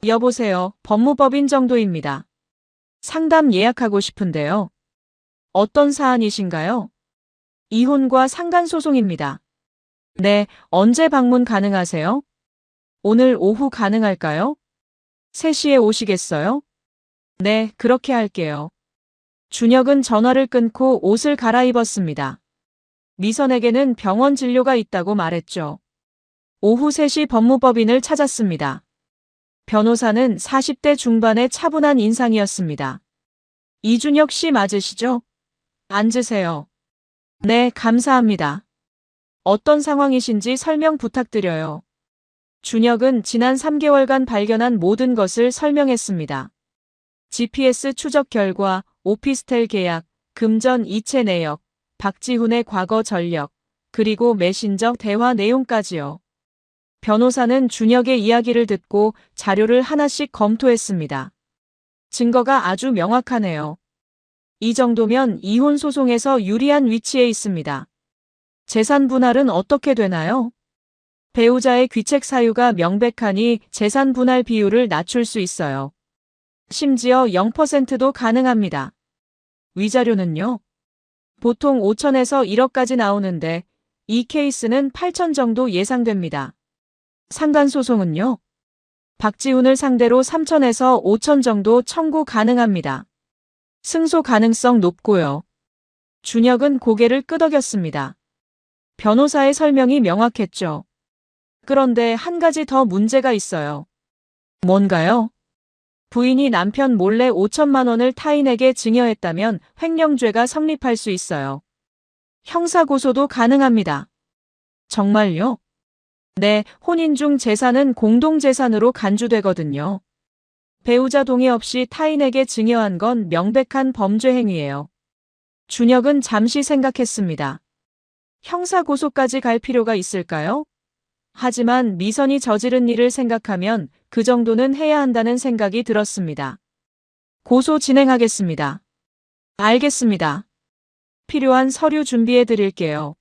여보세요, 법무법인 정도입니다. 상담 예약하고 싶은데요. 어떤 사안이신가요? 이혼과 상간소송입니다. 네, 언제 방문 가능하세요? 오늘 오후 가능할까요? 3시에 오시겠어요? 네, 그렇게 할게요. 준혁은 전화를 끊고 옷을 갈아입었습니다. 미선에게는 병원 진료가 있다고 말했죠. 오후 3시 법무법인을 찾았습니다. 변호사는 40대 중반의 차분한 인상이었습니다. 이준혁 씨 맞으시죠? 앉으세요. 네, 감사합니다. 어떤 상황이신지 설명 부탁드려요. 준혁은 지난 3개월간 발견한 모든 것을 설명했습니다. GPS 추적 결과, 오피스텔 계약, 금전 이체 내역, 박지훈의 과거 전력, 그리고 메신저 대화 내용까지요. 변호사는 준혁의 이야기를 듣고 자료를 하나씩 검토했습니다. 증거가 아주 명확하네요. 이 정도면 이혼 소송에서 유리한 위치에 있습니다. 재산 분할은 어떻게 되나요? 배우자의 귀책 사유가 명백하니 재산 분할 비율을 낮출 수 있어요. 심지어 0%도 가능합니다. 위자료는요? 보통 5천에서 1억까지 나오는데 이 케이스는 8천 정도 예상됩니다. 상간소송은요? 박지훈을 상대로 3천에서 5천 정도 청구 가능합니다. 승소 가능성 높고요. 준혁은 고개를 끄덕였습니다. 변호사의 설명이 명확했죠. 그런데 한 가지 더 문제가 있어요. 뭔가요? 부인이 남편 몰래 5천만 원을 타인에게 증여했다면 횡령죄가 성립할 수 있어요. 형사고소도 가능합니다. 정말요? 네, 혼인 중 재산은 공동재산으로 간주되거든요. 배우자 동의 없이 타인에게 증여한 건 명백한 범죄 행위예요. 준혁은 잠시 생각했습니다. 형사고소까지 갈 필요가 있을까요? 하지만 미선이 저지른 일을 생각하면 그 정도는 해야 한다는 생각이 들었습니다. 고소 진행하겠습니다. 알겠습니다. 필요한 서류 준비해 드릴게요.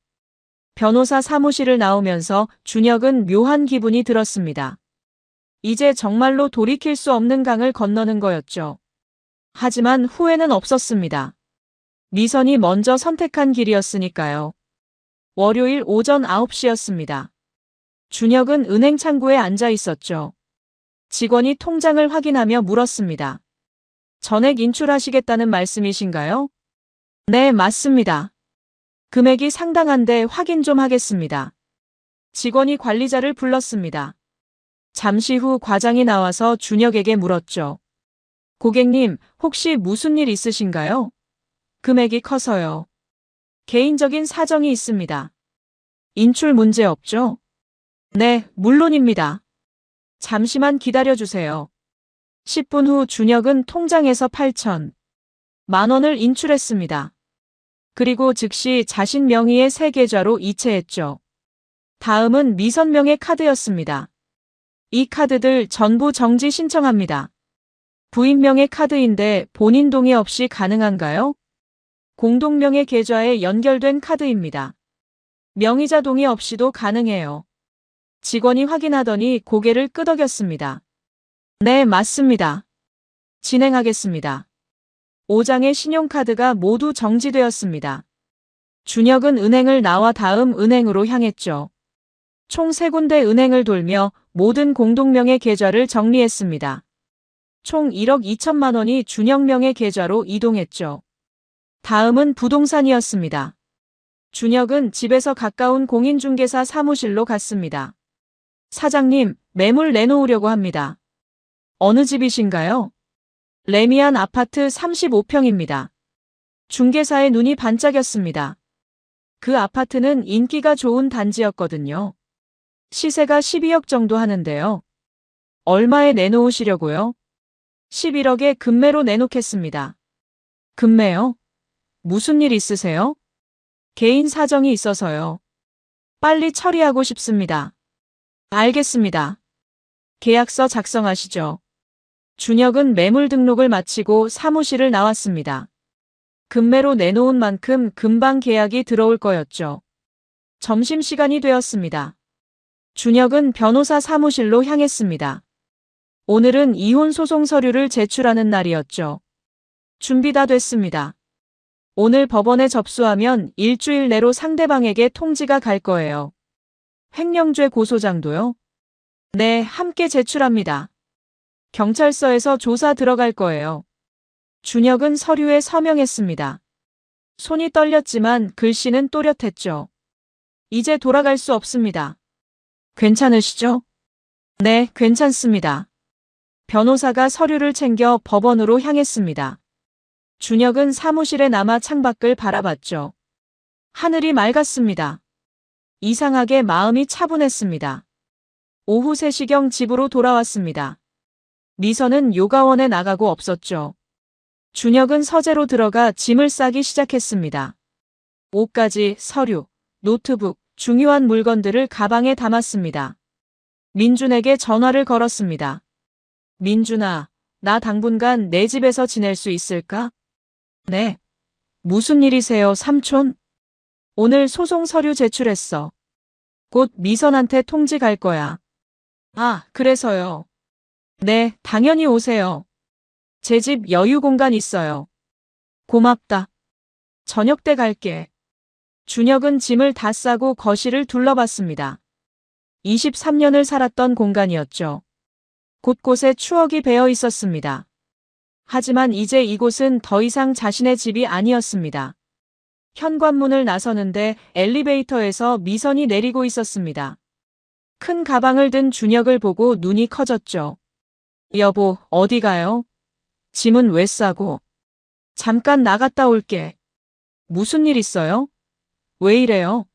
변호사 사무실을 나오면서 준혁은 묘한 기분이 들었습니다. 이제 정말로 돌이킬 수 없는 강을 건너는 거였죠. 하지만 후회는 없었습니다. 미선이 먼저 선택한 길이었으니까요. 월요일 오전 9시였습니다. 준혁은 은행 창구에 앉아 있었죠. 직원이 통장을 확인하며 물었습니다. 전액 인출하시겠다는 말씀이신가요? 네, 맞습니다. 금액이 상당한데 확인 좀 하겠습니다. 직원이 관리자를 불렀습니다. 잠시 후 과장이 나와서 준혁에게 물었죠. 고객님, 혹시 무슨 일 있으신가요? 금액이 커서요. 개인적인 사정이 있습니다. 인출 문제 없죠? 네, 물론입니다. 잠시만 기다려주세요. 10분 후 준혁은 통장에서 8,000만 원을 인출했습니다. 그리고 즉시 자신 명의의 새 계좌로 이체했죠. 다음은 미선 명의 카드였습니다. 이 카드들 전부 정지 신청합니다. 부인 명의 카드인데 본인 동의 없이 가능한가요? 공동명의 계좌에 연결된 카드입니다. 명의자 동의 없이도 가능해요. 직원이 확인하더니 고개를 끄덕였습니다. 네, 맞습니다. 진행하겠습니다. 5장의 신용카드가 모두 정지되었습니다. 준혁은 은행을 나와 다음 은행으로 향했죠. 총 3군데 은행을 돌며 모든 공동명의 계좌를 정리했습니다. 총 1억 2천만 원이 준혁 명의 계좌로 이동했죠. 다음은 부동산이었습니다. 준혁은 집에서 가까운 공인중개사 사무실로 갔습니다. 사장님, 매물 내놓으려고 합니다. 어느 집이신가요? 레미안 아파트 35평입니다. 중개사의 눈이 반짝였습니다. 그 아파트는 인기가 좋은 단지였거든요. 시세가 12억 정도 하는데요. 얼마에 내놓으시려고요? 11억에 금매로 내놓겠습니다. 금매요? 무슨 일 있으세요? 개인 사정이 있어서요. 빨리 처리하고 싶습니다. 알겠습니다. 계약서 작성하시죠. 준혁은 매물 등록을 마치고 사무실을 나왔습니다. 금매로 내놓은 만큼 금방 계약이 들어올 거였죠. 점심시간이 되었습니다. 준혁은 변호사 사무실로 향했습니다. 오늘은 이혼 소송 서류를 제출하는 날이었죠. 준비 다 됐습니다. 오늘 법원에 접수하면 일주일 내로 상대방에게 통지가 갈 거예요. 횡령죄 고소장도요? 네, 함께 제출합니다. 경찰서에서 조사 들어갈 거예요. 준혁은 서류에 서명했습니다. 손이 떨렸지만 글씨는 또렷했죠. 이제 돌아갈 수 없습니다. 괜찮으시죠? 네, 괜찮습니다. 변호사가 서류를 챙겨 법원으로 향했습니다. 준혁은 사무실에 남아 창밖을 바라봤죠. 하늘이 맑았습니다. 이상하게 마음이 차분했습니다. 오후 3시경 집으로 돌아왔습니다. 미선은 요가원에 나가고 없었죠. 준혁은 서재로 들어가 짐을 싸기 시작했습니다. 옷가지, 서류, 노트북, 중요한 물건들을 가방에 담았습니다. 민준에게 전화를 걸었습니다. 민준아, 나 당분간 내 집에서 지낼 수 있을까? 네. 무슨 일이세요, 삼촌? 오늘 소송 서류 제출했어. 곧 미선한테 통지 갈 거야. 아, 그래서요. 네, 당연히 오세요. 제 집 여유 공간 있어요. 고맙다. 저녁 때 갈게. 준혁은 짐을 다 싸고 거실을 둘러봤습니다. 23년을 살았던 공간이었죠. 곳곳에 추억이 배어 있었습니다. 하지만 이제 이곳은 더 이상 자신의 집이 아니었습니다. 현관문을 나서는데 엘리베이터에서 미선이 내리고 있었습니다. 큰 가방을 든 준혁을 보고 눈이 커졌죠. 여보, 어디 가요? 짐은 왜 싸고? 잠깐 나갔다 올게. 무슨 일 있어요? 왜 이래요?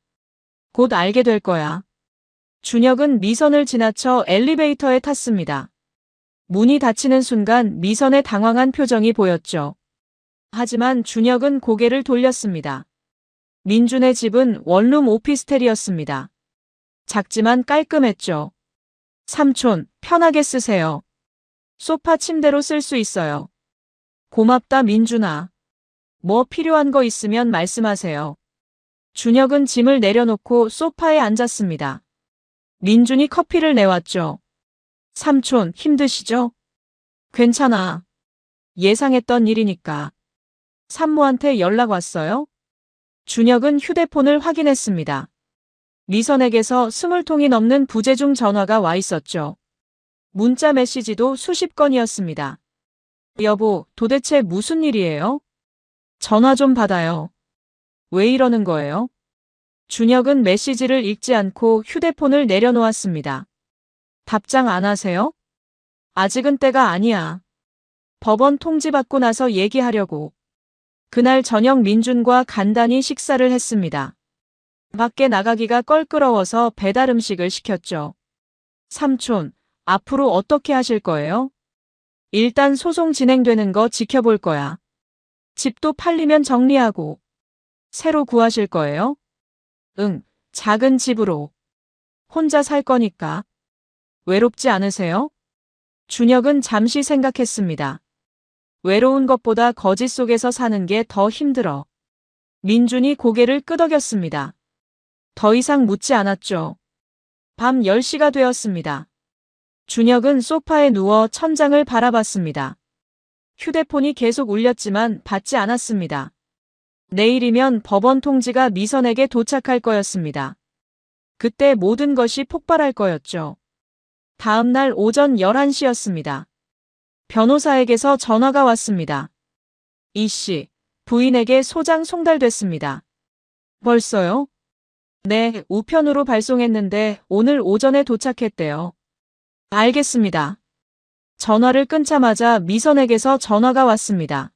곧 알게 될 거야. 준혁은 미선을 지나쳐 엘리베이터에 탔습니다. 문이 닫히는 순간 미선의 당황한 표정이 보였죠. 하지만 준혁은 고개를 돌렸습니다. 민준의 집은 원룸 오피스텔이었습니다. 작지만 깔끔했죠. 삼촌, 편하게 쓰세요. 소파 침대로 쓸 수 있어요. 고맙다, 민준아. 뭐 필요한 거 있으면 말씀하세요. 준혁은 짐을 내려놓고 소파에 앉았습니다. 민준이 커피를 내왔죠. 삼촌, 힘드시죠? 괜찮아. 예상했던 일이니까. 산모한테 연락 왔어요? 준혁은 휴대폰을 확인했습니다. 미선에게서 20통이 넘는 부재중 전화가 와 있었죠. 문자 메시지도 수십 건이었습니다. 여보, 도대체 무슨 일이에요? 전화 좀 받아요. 왜 이러는 거예요? 준혁은 메시지를 읽지 않고 휴대폰을 내려놓았습니다. 답장 안 하세요? 아직은 때가 아니야. 법원 통지받고 나서 얘기하려고. 그날 저녁 민준과 간단히 식사를 했습니다. 밖에 나가기가 껄끄러워서 배달 음식을 시켰죠. 삼촌, 앞으로 어떻게 하실 거예요? 일단 소송 진행되는 거 지켜볼 거야. 집도 팔리면 정리하고. 새로 구하실 거예요? 응, 작은 집으로. 혼자 살 거니까. 외롭지 않으세요? 준혁은 잠시 생각했습니다. 외로운 것보다 거짓 속에서 사는 게 더 힘들어. 민준이 고개를 끄덕였습니다. 더 이상 묻지 않았죠. 밤 10시가 되었습니다. 준혁은 소파에 누워 천장을 바라봤습니다. 휴대폰이 계속 울렸지만 받지 않았습니다. 내일이면 법원 통지가 미선에게 도착할 거였습니다. 그때 모든 것이 폭발할 거였죠. 다음 날 오전 11시였습니다. 변호사에게서 전화가 왔습니다. 이 씨, 부인에게 소장 송달됐습니다. 벌써요? 네, 우편으로 발송했는데 오늘 오전에 도착했대요. 알겠습니다. 전화를 끊자마자 미선에게서 전화가 왔습니다.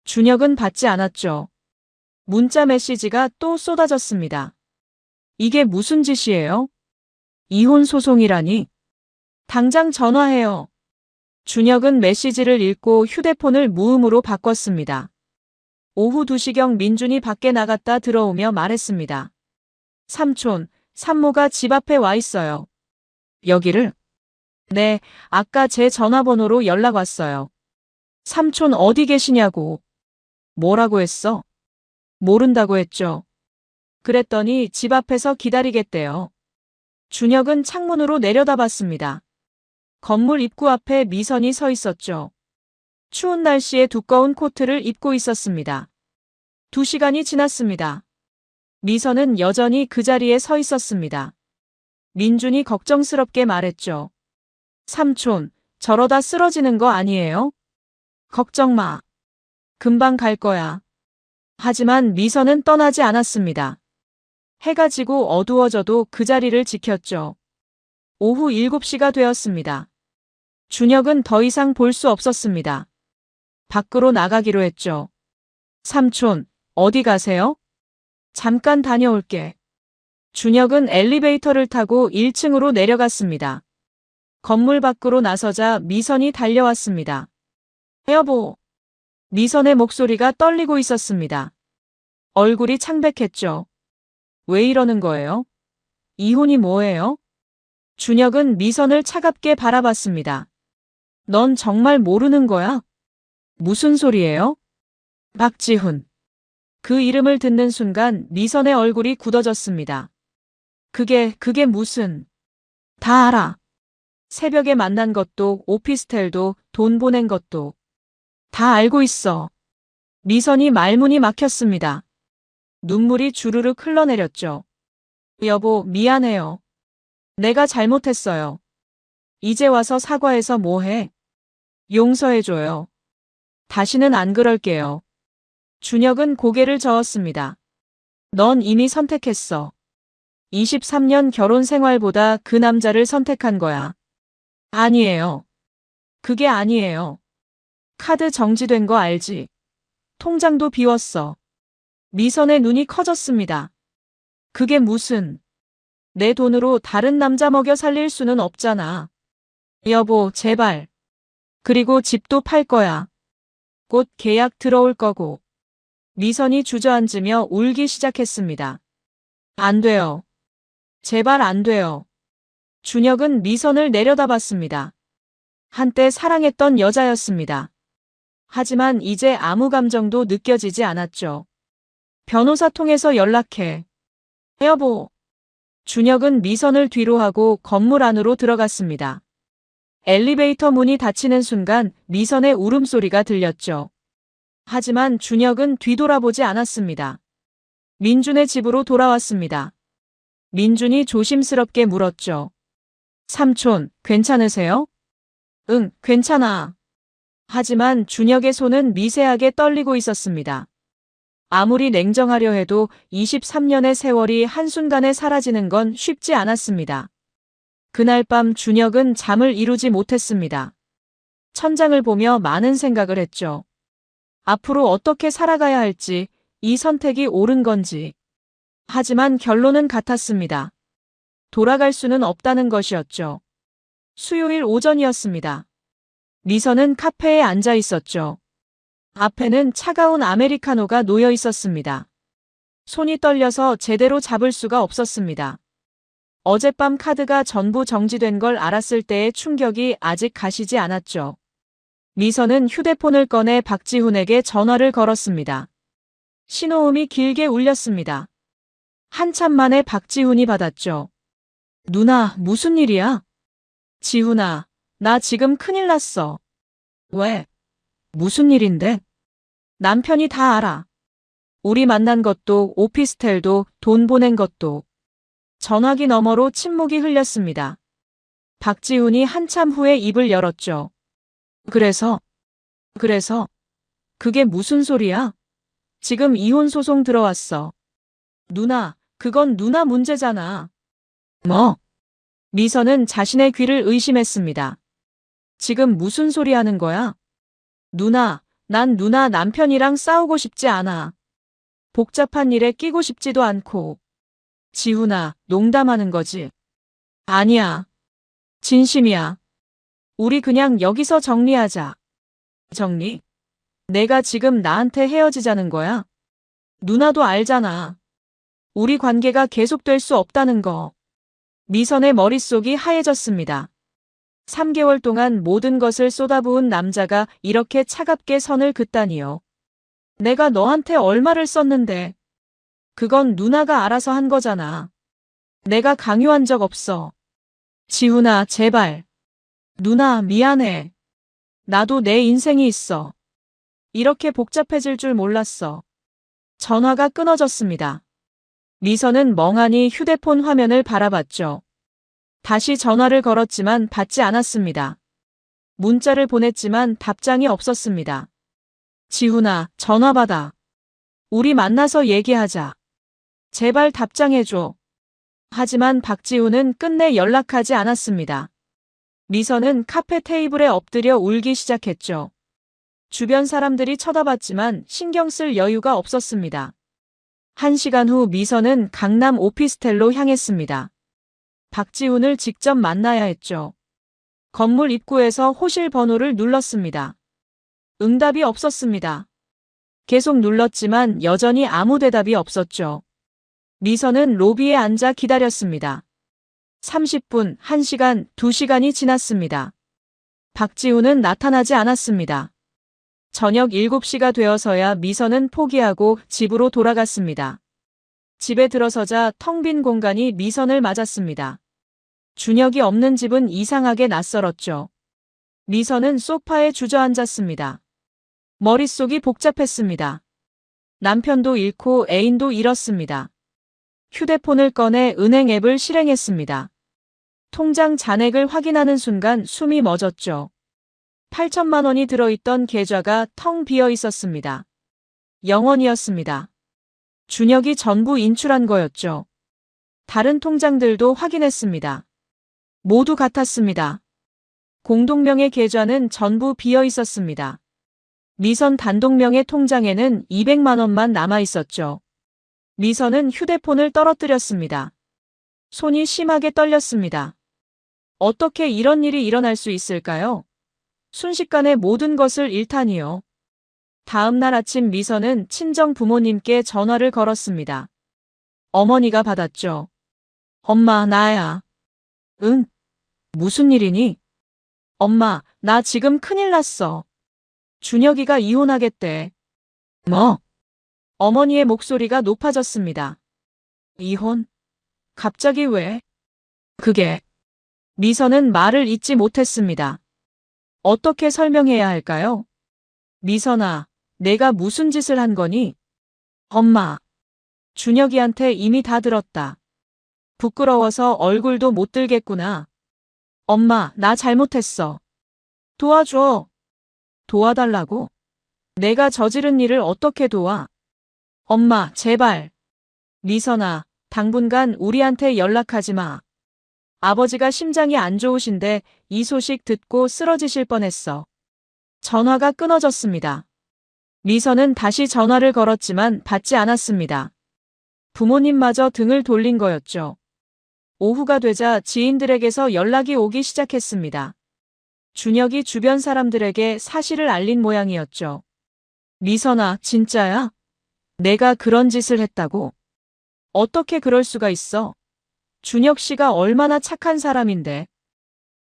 준혁은 받지 않았죠. 문자 메시지가 또 쏟아졌습니다. 이게 무슨 짓이에요? 이혼 소송이라니? 당장 전화해요. 준혁은 메시지를 읽고 휴대폰을 무음으로 바꿨습니다. 오후 2시경 민준이 밖에 나갔다 들어오며 말했습니다. 삼촌, 산모가 집 앞에 와 있어요. 여기를? 네, 아까 제 전화번호로 연락 왔어요. 삼촌 어디 계시냐고. 뭐라고 했어? 모른다고 했죠. 그랬더니 집 앞에서 기다리겠대요. 준혁은 창문으로 내려다봤습니다. 건물 입구 앞에 미선이 서 있었죠. 추운 날씨에 두꺼운 코트를 입고 있었습니다. 2시간이 지났습니다. 미선은 여전히 그 자리에 서 있었습니다. 민준이 걱정스럽게 말했죠. 삼촌, 저러다 쓰러지는 거 아니에요? 걱정 마. 금방 갈 거야. 하지만 미선은 떠나지 않았습니다. 해가 지고 어두워져도 그 자리를 지켰죠. 오후 7시가 되었습니다. 준혁은 더 이상 볼 수 없었습니다. 밖으로 나가기로 했죠. 삼촌, 어디 가세요? 잠깐 다녀올게. 준혁은 엘리베이터를 타고 1층으로 내려갔습니다. 건물 밖으로 나서자 미선이 달려왔습니다. 여보. 미선의 목소리가 떨리고 있었습니다. 얼굴이 창백했죠. 왜 이러는 거예요? 이혼이 뭐예요? 준혁은 미선을 차갑게 바라봤습니다. 넌 정말 모르는 거야? 무슨 소리예요? 박지훈. 그 이름을 듣는 순간 미선의 얼굴이 굳어졌습니다. 그게 무슨... 다 알아. 새벽에 만난 것도 오피스텔도 돈 보낸 것도 다 알고 있어. 미선이 말문이 막혔습니다. 눈물이 주르륵 흘러내렸죠. 여보, 미안해요. 내가 잘못했어요. 이제 와서 사과해서 뭐해? 용서해줘요. 다시는 안 그럴게요. 준혁은 고개를 저었습니다. 넌 이미 선택했어. 23년 결혼 생활보다 그 남자를 선택한 거야. 아니에요. 그게 아니에요. 카드 정지된 거 알지? 통장도 비웠어. 미선의 눈이 커졌습니다. 그게 무슨... 내 돈으로 다른 남자 먹여 살릴 수는 없잖아. 여보, 제발. 그리고 집도 팔 거야. 곧 계약 들어올 거고. 미선이 주저앉으며 울기 시작했습니다. 안 돼요. 제발 안 돼요. 준혁은 미선을 내려다봤습니다. 한때 사랑했던 여자였습니다. 하지만 이제 아무 감정도 느껴지지 않았죠. 변호사 통해서 연락해. 여보. 준혁은 미선을 뒤로 하고 건물 안으로 들어갔습니다. 엘리베이터 문이 닫히는 순간 미선의 울음소리가 들렸죠. 하지만 준혁은 뒤돌아보지 않았습니다. 민준의 집으로 돌아왔습니다. 민준이 조심스럽게 물었죠. 삼촌, 괜찮으세요? 응, 괜찮아. 하지만 준혁의 손은 미세하게 떨리고 있었습니다. 아무리 냉정하려 해도 23년의 세월이 한순간에 사라지는 건 쉽지 않았습니다. 그날 밤 준혁은 잠을 이루지 못했습니다. 천장을 보며 많은 생각을 했죠. 앞으로 어떻게 살아가야 할지, 이 선택이 옳은 건지. 하지만 결론은 같았습니다. 돌아갈 수는 없다는 것이었죠. 수요일 오전이었습니다. 미선은 카페에 앉아 있었죠. 앞에는 차가운 아메리카노가 놓여 있었습니다. 손이 떨려서 제대로 잡을 수가 없었습니다. 어젯밤 카드가 전부 정지된 걸 알았을 때의 충격이 아직 가시지 않았죠. 미선은 휴대폰을 꺼내 박지훈에게 전화를 걸었습니다. 신호음이 길게 울렸습니다. 한참 만에 박지훈이 받았죠. 누나, 무슨 일이야? 지훈아, 나 지금 큰일 났어. 왜? 무슨 일인데? 남편이 다 알아. 우리 만난 것도 오피스텔도 돈 보낸 것도. 전화기 너머로 침묵이 흘렸습니다. 박지훈이 한참 후에 입을 열었죠. 그래서? 그게 무슨 소리야? 지금 이혼 소송 들어왔어. 누나, 그건 누나 문제잖아. 뭐? 미선은 자신의 귀를 의심했습니다. 지금 무슨 소리 하는 거야? 누나, 난 누나 남편이랑 싸우고 싶지 않아. 복잡한 일에 끼고 싶지도 않고. 지훈아, 농담하는 거지? 아니야. 진심이야. 우리 그냥 여기서 정리하자. 정리? 내가 지금 나한테 헤어지자는 거야? 누나도 알잖아. 우리 관계가 계속될 수 없다는 거. 미선의 머릿속이 하얘졌습니다. 3개월 동안 모든 것을 쏟아부은 남자가 이렇게 차갑게 선을 긋다니요. 내가 너한테 얼마를 썼는데. 그건 누나가 알아서 한 거잖아. 내가 강요한 적 없어. 지훈아, 제발. 누나, 미안해. 나도 내 인생이 있어. 이렇게 복잡해질 줄 몰랐어. 전화가 끊어졌습니다. 미선은 멍하니 휴대폰 화면을 바라봤죠. 다시 전화를 걸었지만 받지 않았습니다. 문자를 보냈지만 답장이 없었습니다. 지훈아, 전화 받아. 우리 만나서 얘기하자. 제발 답장해줘. 하지만 박지훈은 끝내 연락하지 않았습니다. 미선은 카페 테이블에 엎드려 울기 시작했죠. 주변 사람들이 쳐다봤지만 신경 쓸 여유가 없었습니다. 1시간 후 미선은 강남 오피스텔로 향했습니다. 박지훈을 직접 만나야 했죠. 건물 입구에서 호실 번호를 눌렀습니다. 응답이 없었습니다. 계속 눌렀지만 여전히 아무 대답이 없었죠. 미선은 로비에 앉아 기다렸습니다. 30분, 1시간, 2시간이 지났습니다. 박지훈은 나타나지 않았습니다. 저녁 7시가 되어서야 미선은 포기하고 집으로 돌아갔습니다. 집에 들어서자 텅 빈 공간이 미선을 맞았습니다. 준혁이 없는 집은 이상하게 낯설었죠. 미선은 소파에 주저앉았습니다. 머릿속이 복잡했습니다. 남편도 잃고 애인도 잃었습니다. 휴대폰을 꺼내 은행 앱을 실행했습니다. 통장 잔액을 확인하는 순간 숨이 멎었죠. 8천만 원이 들어있던 계좌가 텅 비어 있었습니다. 0원이었습니다. 준혁이 전부 인출한 거였죠. 다른 통장들도 확인했습니다. 모두 같았습니다. 공동명의 계좌는 전부 비어 있었습니다. 미선 단독명의 통장에는 200만 원만 남아 있었죠. 미선은 휴대폰을 떨어뜨렸습니다. 손이 심하게 떨렸습니다. 어떻게 이런 일이 일어날 수 있을까요? 순식간에 모든 것을 잃다니요. 다음 날 아침 미선은 친정 부모님께 전화를 걸었습니다. 어머니가 받았죠. 엄마, 나야. 응? 무슨 일이니? 엄마, 나 지금 큰일 났어. 준혁이가 이혼하겠대. 뭐? 어머니의 목소리가 높아졌습니다. 이혼? 갑자기 왜? 그게. 미선은 말을 잇지 못했습니다. 어떻게 설명해야 할까요? 미선아, 내가 무슨 짓을 한 거니? 엄마. 준혁이한테 이미 다 들었다. 부끄러워서 얼굴도 못 들겠구나. 엄마, 나 잘못했어. 도와줘. 도와달라고? 내가 저지른 일을 어떻게 도와? 엄마, 제발. 미선아, 당분간 우리한테 연락하지 마. 아버지가 심장이 안 좋으신데 이 소식 듣고 쓰러지실 뻔했어. 전화가 끊어졌습니다. 미선은 다시 전화를 걸었지만 받지 않았습니다. 부모님마저 등을 돌린 거였죠. 오후가 되자 지인들에게서 연락이 오기 시작했습니다. 준혁이 주변 사람들에게 사실을 알린 모양이었죠. 미선아, 진짜야? 내가 그런 짓을 했다고? 어떻게 그럴 수가 있어? 준혁 씨가 얼마나 착한 사람인데.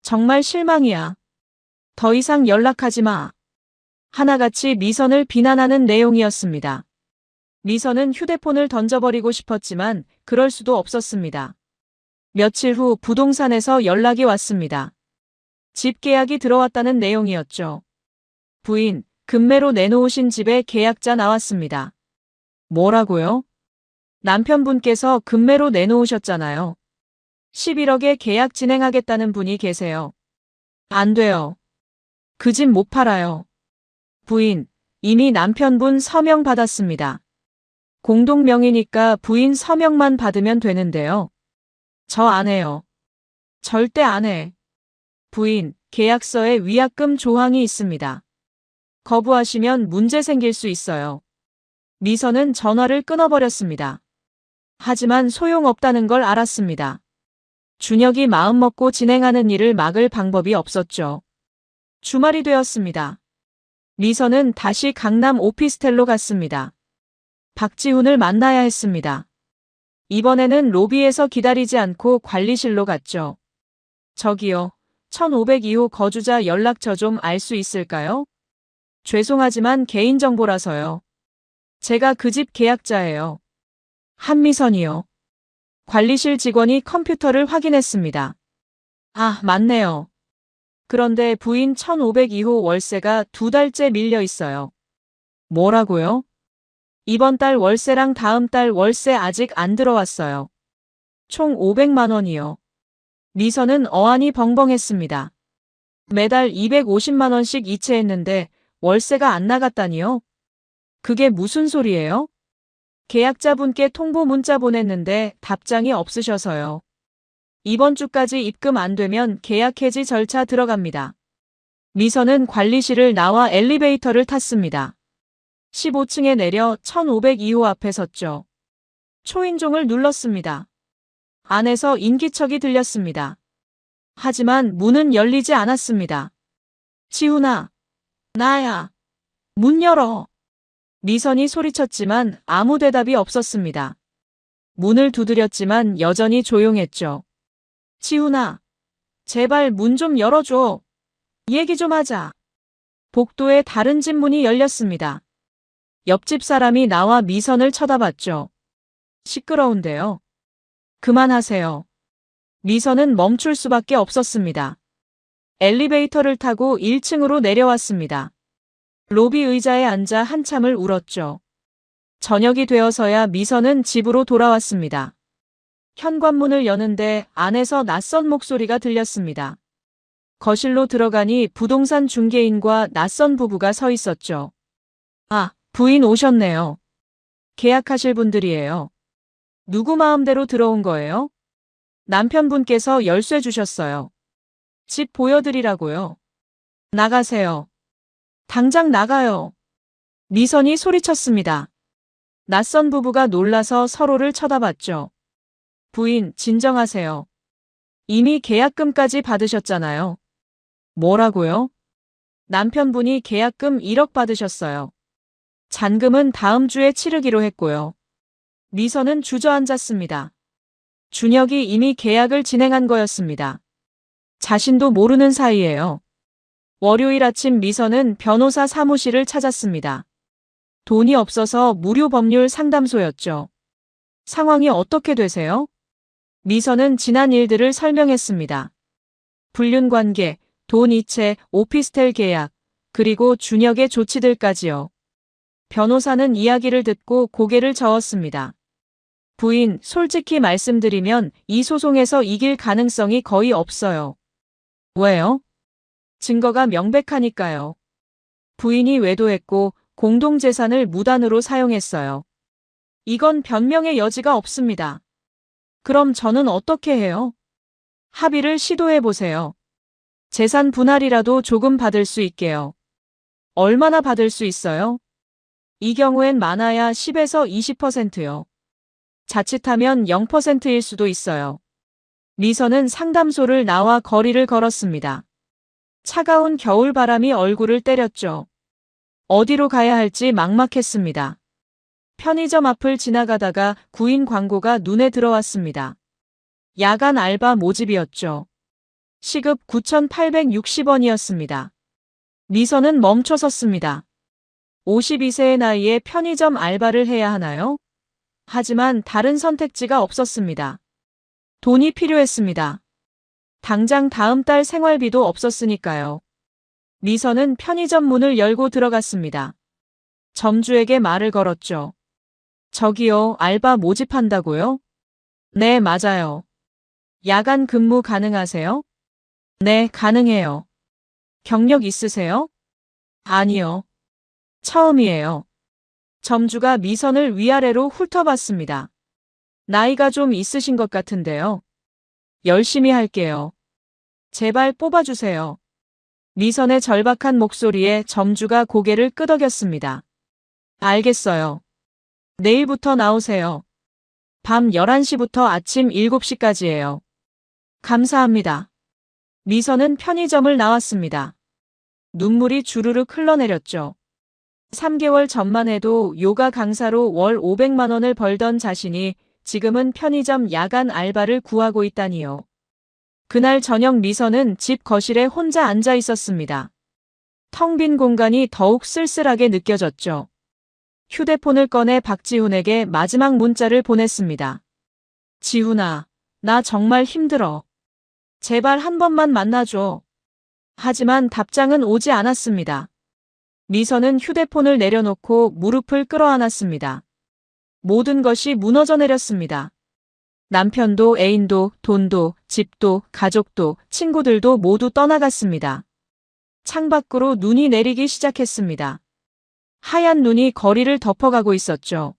정말 실망이야. 더 이상 연락하지 마. 하나같이 미선을 비난하는 내용이었습니다. 미선은 휴대폰을 던져버리고 싶었지만 그럴 수도 없었습니다. 며칠 후 부동산에서 연락이 왔습니다. 집 계약이 들어왔다는 내용이었죠. 부인, 급매로 내놓으신 집에 계약자 나왔습니다. 뭐라고요? 남편분께서 급매로 내놓으셨잖아요. 11억에 계약 진행하겠다는 분이 계세요. 안 돼요. 그 집 못 팔아요. 부인, 이미 남편분 서명 받았습니다. 공동명의니까 부인 서명만 받으면 되는데요. 저 안 해요. 절대 안 해. 부인, 계약서에 위약금 조항이 있습니다. 거부하시면 문제 생길 수 있어요. 미선은 전화를 끊어버렸습니다. 하지만 소용없다는 걸 알았습니다. 준혁이 마음먹고 진행하는 일을 막을 방법이 없었죠. 주말이 되었습니다. 미선은 다시 강남 오피스텔로 갔습니다. 박지훈을 만나야 했습니다. 이번에는 로비에서 기다리지 않고 관리실로 갔죠. 저기요, 1502호 거주자 연락처 좀 알 수 있을까요? 죄송하지만 개인정보라서요. 제가 그 집 계약자예요. 한미선이요. 관리실 직원이 컴퓨터를 확인했습니다. 아, 맞네요. 그런데 부인 1502호 월세가 2달째 밀려 있어요. 뭐라고요? 이번 달 월세랑 다음 달 월세 아직 안 들어왔어요. 총 500만 원이요. 미선은 어안이 벙벙했습니다. 매달 250만 원씩 이체했는데 월세가 안 나갔다니요? 그게 무슨 소리예요? 계약자분께 통보 문자 보냈는데 답장이 없으셔서요. 이번 주까지 입금 안 되면 계약 해지 절차 들어갑니다. 미선은 관리실을 나와 엘리베이터를 탔습니다. 15층에 내려 1502호 앞에 섰죠. 초인종을 눌렀습니다. 안에서 인기척이 들렸습니다. 하지만 문은 열리지 않았습니다. 지훈아, 나야. 문 열어. 미선이 소리쳤지만 아무 대답이 없었습니다. 문을 두드렸지만 여전히 조용했죠. 지훈아, 제발 문 좀 열어줘. 얘기 좀 하자. 복도에 다른 집 문이 열렸습니다. 옆집 사람이 나와 미선을 쳐다봤죠. 시끄러운데요. 그만하세요. 미선은 멈출 수밖에 없었습니다. 엘리베이터를 타고 1층으로 내려왔습니다. 로비 의자에 앉아 한참을 울었죠. 저녁이 되어서야 미선은 집으로 돌아왔습니다. 현관문을 여는데 안에서 낯선 목소리가 들렸습니다. 거실로 들어가니 부동산 중개인과 낯선 부부가 서 있었죠. 아, 부인 오셨네요. 계약하실 분들이에요. 누구 마음대로 들어온 거예요? 남편분께서 열쇠 주셨어요. 집 보여드리라고요. 나가세요. 당장 나가요. 미선이 소리쳤습니다. 낯선 부부가 놀라서 서로를 쳐다봤죠. 부인, 진정하세요. 이미 계약금까지 받으셨잖아요. 뭐라고요? 남편분이 계약금 1억 받으셨어요. 잔금은 다음 주에 치르기로 했고요. 미선은 주저앉았습니다. 준혁이 이미 계약을 진행한 거였습니다. 자신도 모르는 사이에요. 월요일 아침 미선은 변호사 사무실을 찾았습니다. 돈이 없어서 무료 법률 상담소였죠. 상황이 어떻게 되세요? 미선은 지난 일들을 설명했습니다. 불륜관계, 돈 이체, 오피스텔 계약, 그리고 준혁의 조치들까지요. 변호사는 이야기를 듣고 고개를 저었습니다. 부인, 솔직히 말씀드리면 이 소송에서 이길 가능성이 거의 없어요. 왜요? 증거가 명백하니까요. 부인이 외도했고 공동재산을 무단으로 사용했어요. 이건 변명의 여지가 없습니다. 그럼 저는 어떻게 해요? 합의를 시도해보세요. 재산 분할이라도 조금 받을 수 있게요. 얼마나 받을 수 있어요? 이 경우엔 많아야 10에서 20%요. 자칫하면 0%일 수도 있어요. 리선은 상담소를 나와 거리를 걸었습니다. 차가운 겨울바람이 얼굴을 때렸죠. 어디로 가야 할지 막막했습니다. 편의점 앞을 지나가다가 구인 광고가 눈에 들어왔습니다. 야간 알바 모집이었죠. 시급 9,860원이었습니다. 리선은 멈춰 섰습니다. 52세의 나이에 편의점 알바를 해야 하나요? 하지만 다른 선택지가 없었습니다. 돈이 필요했습니다. 당장 다음 달 생활비도 없었으니까요. 리선은 편의점 문을 열고 들어갔습니다. 점주에게 말을 걸었죠. 저기요, 알바 모집한다고요? 네, 맞아요. 야간 근무 가능하세요? 네, 가능해요. 경력 있으세요? 아니요. 처음이에요. 점주가 미선을 위아래로 훑어봤습니다. 나이가 좀 있으신 것 같은데요. 열심히 할게요. 제발 뽑아주세요. 미선의 절박한 목소리에 점주가 고개를 끄덕였습니다. 알겠어요. 내일부터 나오세요. 밤 11시부터 아침 7시까지예요. 감사합니다. 미선은 편의점을 나왔습니다. 눈물이 주르륵 흘러내렸죠. 3개월 전만 해도 요가 강사로 월 500만 원을 벌던 자신이 지금은 편의점 야간 알바를 구하고 있다니요. 그날 저녁 미선은 집 거실에 혼자 앉아 있었습니다. 텅 빈 공간이 더욱 쓸쓸하게 느껴졌죠. 휴대폰을 꺼내 박지훈에게 마지막 문자를 보냈습니다. 지훈아, 나 정말 힘들어. 제발 한 번만 만나줘. 하지만 답장은 오지 않았습니다. 미선은 휴대폰을 내려놓고 무릎을 끌어안았습니다. 모든 것이 무너져 내렸습니다. 남편도 애인도 돈도 집도 가족도 친구들도 모두 떠나갔습니다. 창밖으로 눈이 내리기 시작했습니다. 하얀 눈이 거리를 덮어가고 있었죠.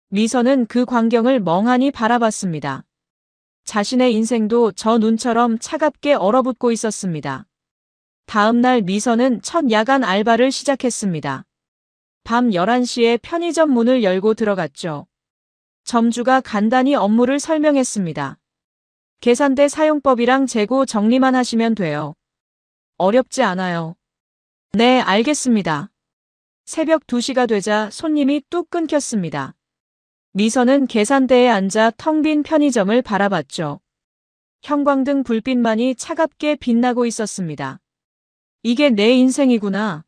미선은 그 광경을 멍하니 바라봤습니다. 자신의 인생도 저 눈처럼 차갑게 얼어붙고 있었습니다. 다음 날 미선은 첫 야간 알바를 시작했습니다. 밤 11시에 편의점 문을 열고 들어갔죠. 점주가 간단히 업무를 설명했습니다. 계산대 사용법이랑 재고 정리만 하시면 돼요. 어렵지 않아요. 네, 알겠습니다. 새벽 2시가 되자 손님이 뚝 끊겼습니다. 미선은 계산대에 앉아 텅 빈 편의점을 바라봤죠. 형광등 불빛만이 차갑게 빛나고 있었습니다. 이게 내 인생이구나.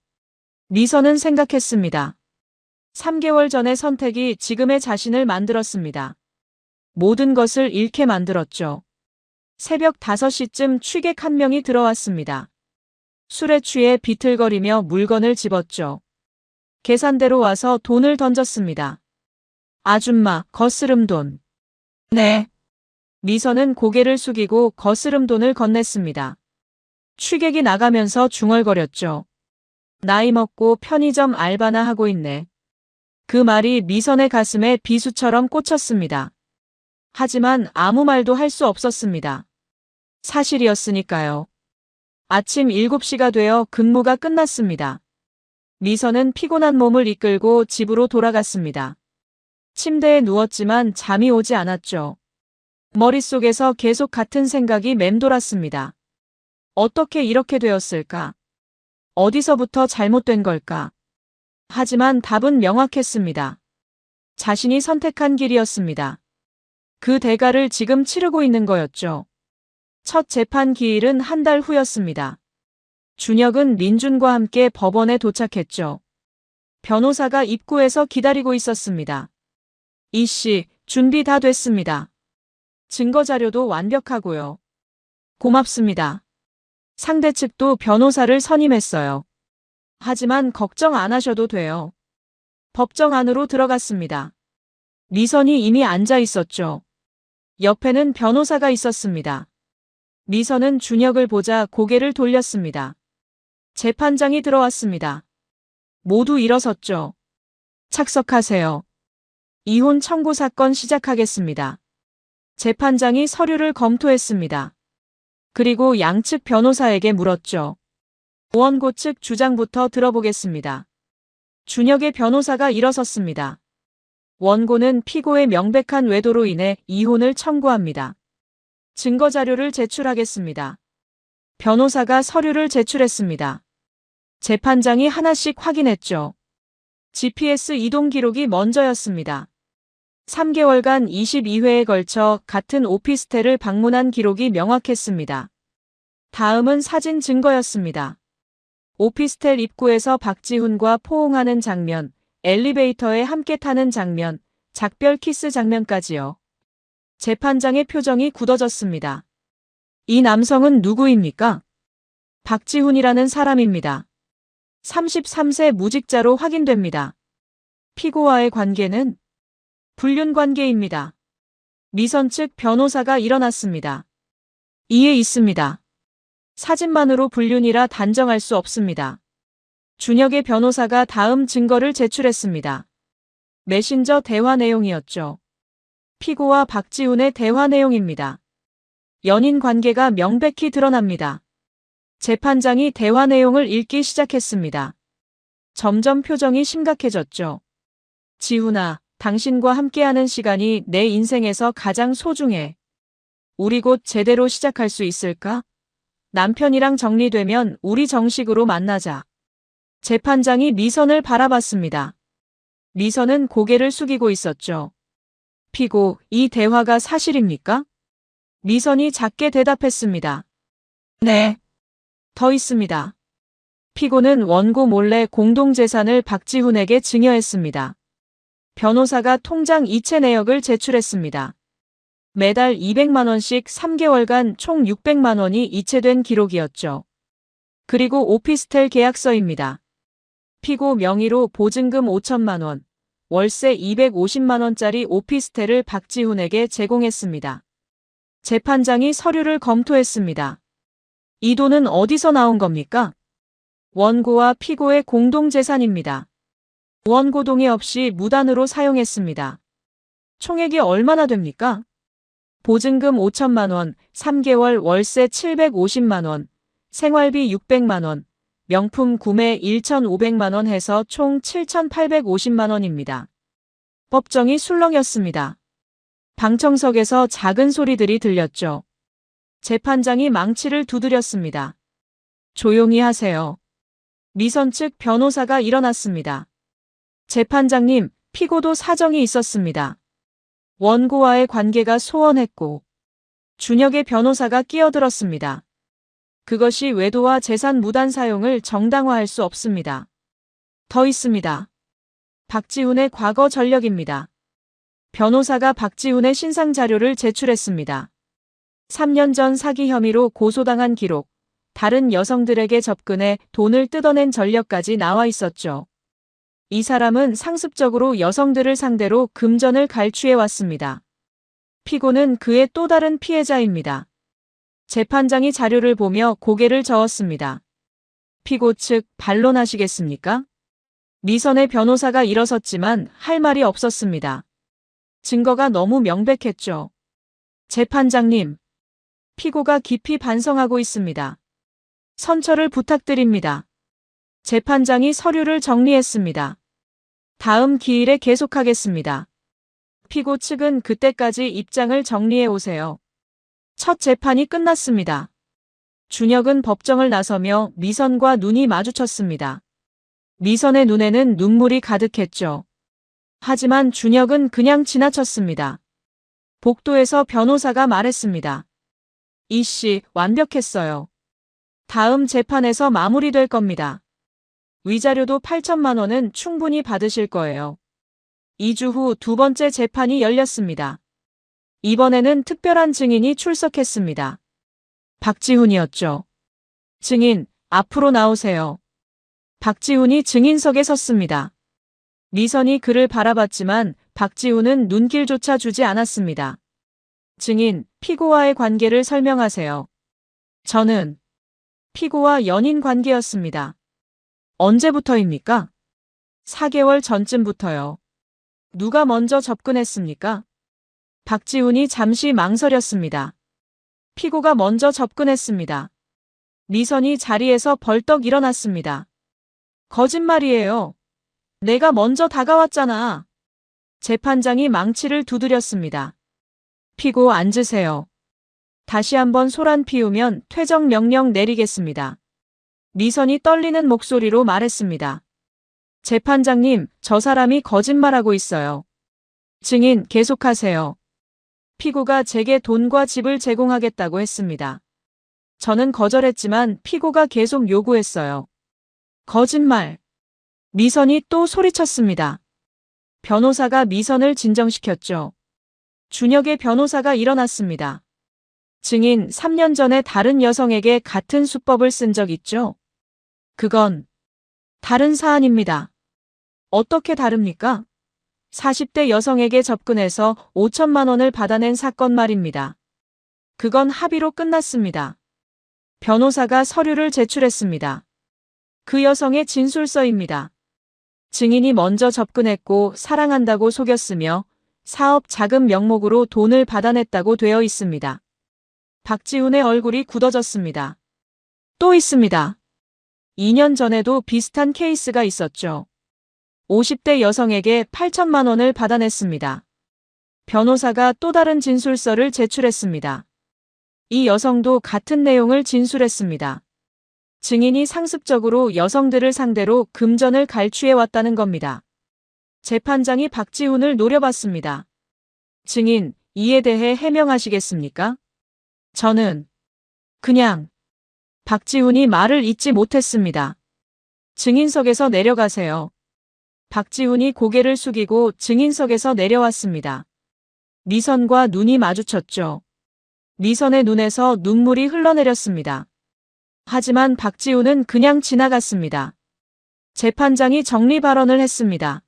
미선은 생각했습니다. 3개월 전의 선택이 지금의 자신을 만들었습니다. 모든 것을 잃게 만들었죠. 새벽 5시쯤 취객 한 명이 들어왔습니다. 술에 취해 비틀거리며 물건을 집었죠. 계산대로 와서 돈을 던졌습니다. 아줌마, 거스름 돈. 네. 미선은 고개를 숙이고 거스름 돈을 건넸습니다. 취객이 나가면서 중얼거렸죠. 나이 먹고 편의점 알바나 하고 있네. 그 말이 미선의 가슴에 비수처럼 꽂혔습니다. 하지만 아무 말도 할 수 없었습니다. 사실이었으니까요. 아침 7시가 되어 근무가 끝났습니다. 미선은 피곤한 몸을 이끌고 집으로 돌아갔습니다. 침대에 누웠지만 잠이 오지 않았죠. 머릿속에서 계속 같은 생각이 맴돌았습니다. 어떻게 이렇게 되었을까? 어디서부터 잘못된 걸까? 하지만 답은 명확했습니다. 자신이 선택한 길이었습니다. 그 대가를 지금 치르고 있는 거였죠. 첫 재판 기일은 한 달 후였습니다. 준혁은 민준과 함께 법원에 도착했죠. 변호사가 입구에서 기다리고 있었습니다. 이 씨, 준비 다 됐습니다. 증거 자료도 완벽하고요. 고맙습니다. 상대 측도 변호사를 선임했어요. 하지만 걱정 안 하셔도 돼요. 법정 안으로 들어갔습니다. 미선이 이미 앉아 있었죠. 옆에는 변호사가 있었습니다. 미선은 준혁을 보자 고개를 돌렸습니다. 재판장이 들어왔습니다. 모두 일어섰죠. 착석하세요. 이혼 청구 사건 시작하겠습니다. 재판장이 서류를 검토했습니다. 그리고 양측 변호사에게 물었죠. 원고 측 주장부터 들어보겠습니다. 준혁의 변호사가 일어섰습니다. 원고는 피고의 명백한 외도로 인해 이혼을 청구합니다. 증거자료를 제출하겠습니다. 변호사가 서류를 제출했습니다. 재판장이 하나씩 확인했죠. GPS 이동 기록이 먼저였습니다. 3개월간 22회에 걸쳐 같은 오피스텔을 방문한 기록이 명확했습니다. 다음은 사진 증거였습니다. 오피스텔 입구에서 박지훈과 포옹하는 장면, 엘리베이터에 함께 타는 장면, 작별 키스 장면까지요. 재판장의 표정이 굳어졌습니다. 이 남성은 누구입니까? 박지훈이라는 사람입니다. 33세 무직자로 확인됩니다. 피고와의 관계는 불륜 관계입니다. 미선 측 변호사가 일어났습니다. 이해 있습니다. 사진만으로 불륜이라 단정할 수 없습니다. 준혁의 변호사가 다음 증거를 제출했습니다. 메신저 대화 내용이었죠. 피고와 박지훈의 대화 내용입니다. 연인 관계가 명백히 드러납니다. 재판장이 대화 내용을 읽기 시작했습니다. 점점 표정이 심각해졌죠. 지훈아, 당신과 함께하는 시간이 내 인생에서 가장 소중해. 우리 곧 제대로 시작할 수 있을까? 남편이랑 정리되면 우리 정식으로 만나자. 재판장이 미선을 바라봤습니다. 미선은 고개를 숙이고 있었죠. 피고, 이 대화가 사실입니까? 미선이 작게 대답했습니다. 네. 더 있습니다. 피고는 원고 몰래 공동재산을 박지훈에게 증여했습니다. 변호사가 통장 이체 내역을 제출했습니다. 매달 200만 원씩 3개월간 총 600만 원이 이체된 기록이었죠. 그리고 오피스텔 계약서입니다. 피고 명의로 보증금 5천만 원, 월세 250만 원짜리 오피스텔을 박지훈에게 제공했습니다. 재판장이 서류를 검토했습니다. 이 돈은 어디서 나온 겁니까? 원고와 피고의 공동재산입니다. 원고 동의 없이 무단으로 사용했습니다. 총액이 얼마나 됩니까? 보증금 5천만 원, 3개월 월세 750만 원, 생활비 600만 원, 명품 구매 1,500만 원 해서 총 7,850만 원입니다. 법정이 술렁였습니다. 방청석에서 작은 소리들이 들렸죠. 재판장이 망치를 두드렸습니다. 조용히 하세요. 미선 측 변호사가 일어났습니다. 재판장님, 피고도 사정이 있었습니다. 원고와의 관계가 소원했고, 준혁의 변호사가 끼어들었습니다. 그것이 외도와 재산 무단 사용을 정당화할 수 없습니다. 더 있습니다. 박지훈의 과거 전력입니다. 변호사가 박지훈의 신상 자료를 제출했습니다. 3년 전 사기 혐의로 고소당한 기록, 다른 여성들에게 접근해 돈을 뜯어낸 전력까지 나와 있었죠. 이 사람은 상습적으로 여성들을 상대로 금전을 갈취해 왔습니다. 피고는 그의 또 다른 피해자입니다. 재판장이 자료를 보며 고개를 저었습니다. 피고 측 반론하시겠습니까? 미선의 변호사가 일어섰지만 할 말이 없었습니다. 증거가 너무 명백했죠. 재판장님, 피고가 깊이 반성하고 있습니다. 선처를 부탁드립니다. 재판장이 서류를 정리했습니다. 다음 기일에 계속하겠습니다. 피고 측은 그때까지 입장을 정리해 오세요. 첫 재판이 끝났습니다. 준혁은 법정을 나서며 미선과 눈이 마주쳤습니다. 미선의 눈에는 눈물이 가득했죠. 하지만 준혁은 그냥 지나쳤습니다. 복도에서 변호사가 말했습니다. 이 씨, 완벽했어요. 다음 재판에서 마무리될 겁니다. 위자료도 8천만 원은 충분히 받으실 거예요. 2주 후 두 번째 재판이 열렸습니다. 이번에는 특별한 증인이 출석했습니다. 박지훈이었죠. 증인, 앞으로 나오세요. 박지훈이 증인석에 섰습니다. 미선이 그를 바라봤지만 박지훈은 눈길조차 주지 않았습니다. 증인, 피고와의 관계를 설명하세요. 저는 피고와 연인 관계였습니다. 언제부터입니까? 4개월 전쯤부터요. 누가 먼저 접근했습니까? 박지훈이 잠시 망설였습니다. 피고가 먼저 접근했습니다. 미선이 자리에서 벌떡 일어났습니다. 거짓말이에요. 내가 먼저 다가왔잖아. 재판장이 망치를 두드렸습니다. 피고 앉으세요. 다시 한번 소란 피우면 퇴정 명령 내리겠습니다. 미선이 떨리는 목소리로 말했습니다. 재판장님, 저 사람이 거짓말하고 있어요. 증인, 계속하세요. 피고가 제게 돈과 집을 제공하겠다고 했습니다. 저는 거절했지만 피고가 계속 요구했어요. 거짓말. 미선이 또 소리쳤습니다. 변호사가 미선을 진정시켰죠. 준혁의 변호사가 일어났습니다. 증인, 3년 전에 다른 여성에게 같은 수법을 쓴 적 있죠? 그건 다른 사안입니다. 어떻게 다릅니까? 40대 여성에게 접근해서 5천만 원을 받아낸 사건 말입니다. 그건 합의로 끝났습니다. 변호사가 서류를 제출했습니다. 그 여성의 진술서입니다. 증인이 먼저 접근했고 사랑한다고 속였으며 사업 자금 명목으로 돈을 받아냈다고 되어 있습니다. 박지훈의 얼굴이 굳어졌습니다. 또 있습니다. 2년 전에도 비슷한 케이스가 있었죠. 50대 여성에게 8천만 원을 받아냈습니다. 변호사가 또 다른 진술서를 제출했습니다. 이 여성도 같은 내용을 진술했습니다. 증인이 상습적으로 여성들을 상대로 금전을 갈취해 왔다는 겁니다. 재판장이 박지훈을 노려봤습니다. 증인, 이에 대해 해명하시겠습니까? 저는 그냥 박지훈이 말을 잇지 못했습니다. 증인석에서 내려가세요. 박지훈이 고개를 숙이고 증인석에서 내려왔습니다. 미선과 눈이 마주쳤죠. 미선의 눈에서 눈물이 흘러내렸습니다. 하지만 박지훈은 그냥 지나갔습니다. 재판장이 정리 발언을 했습니다.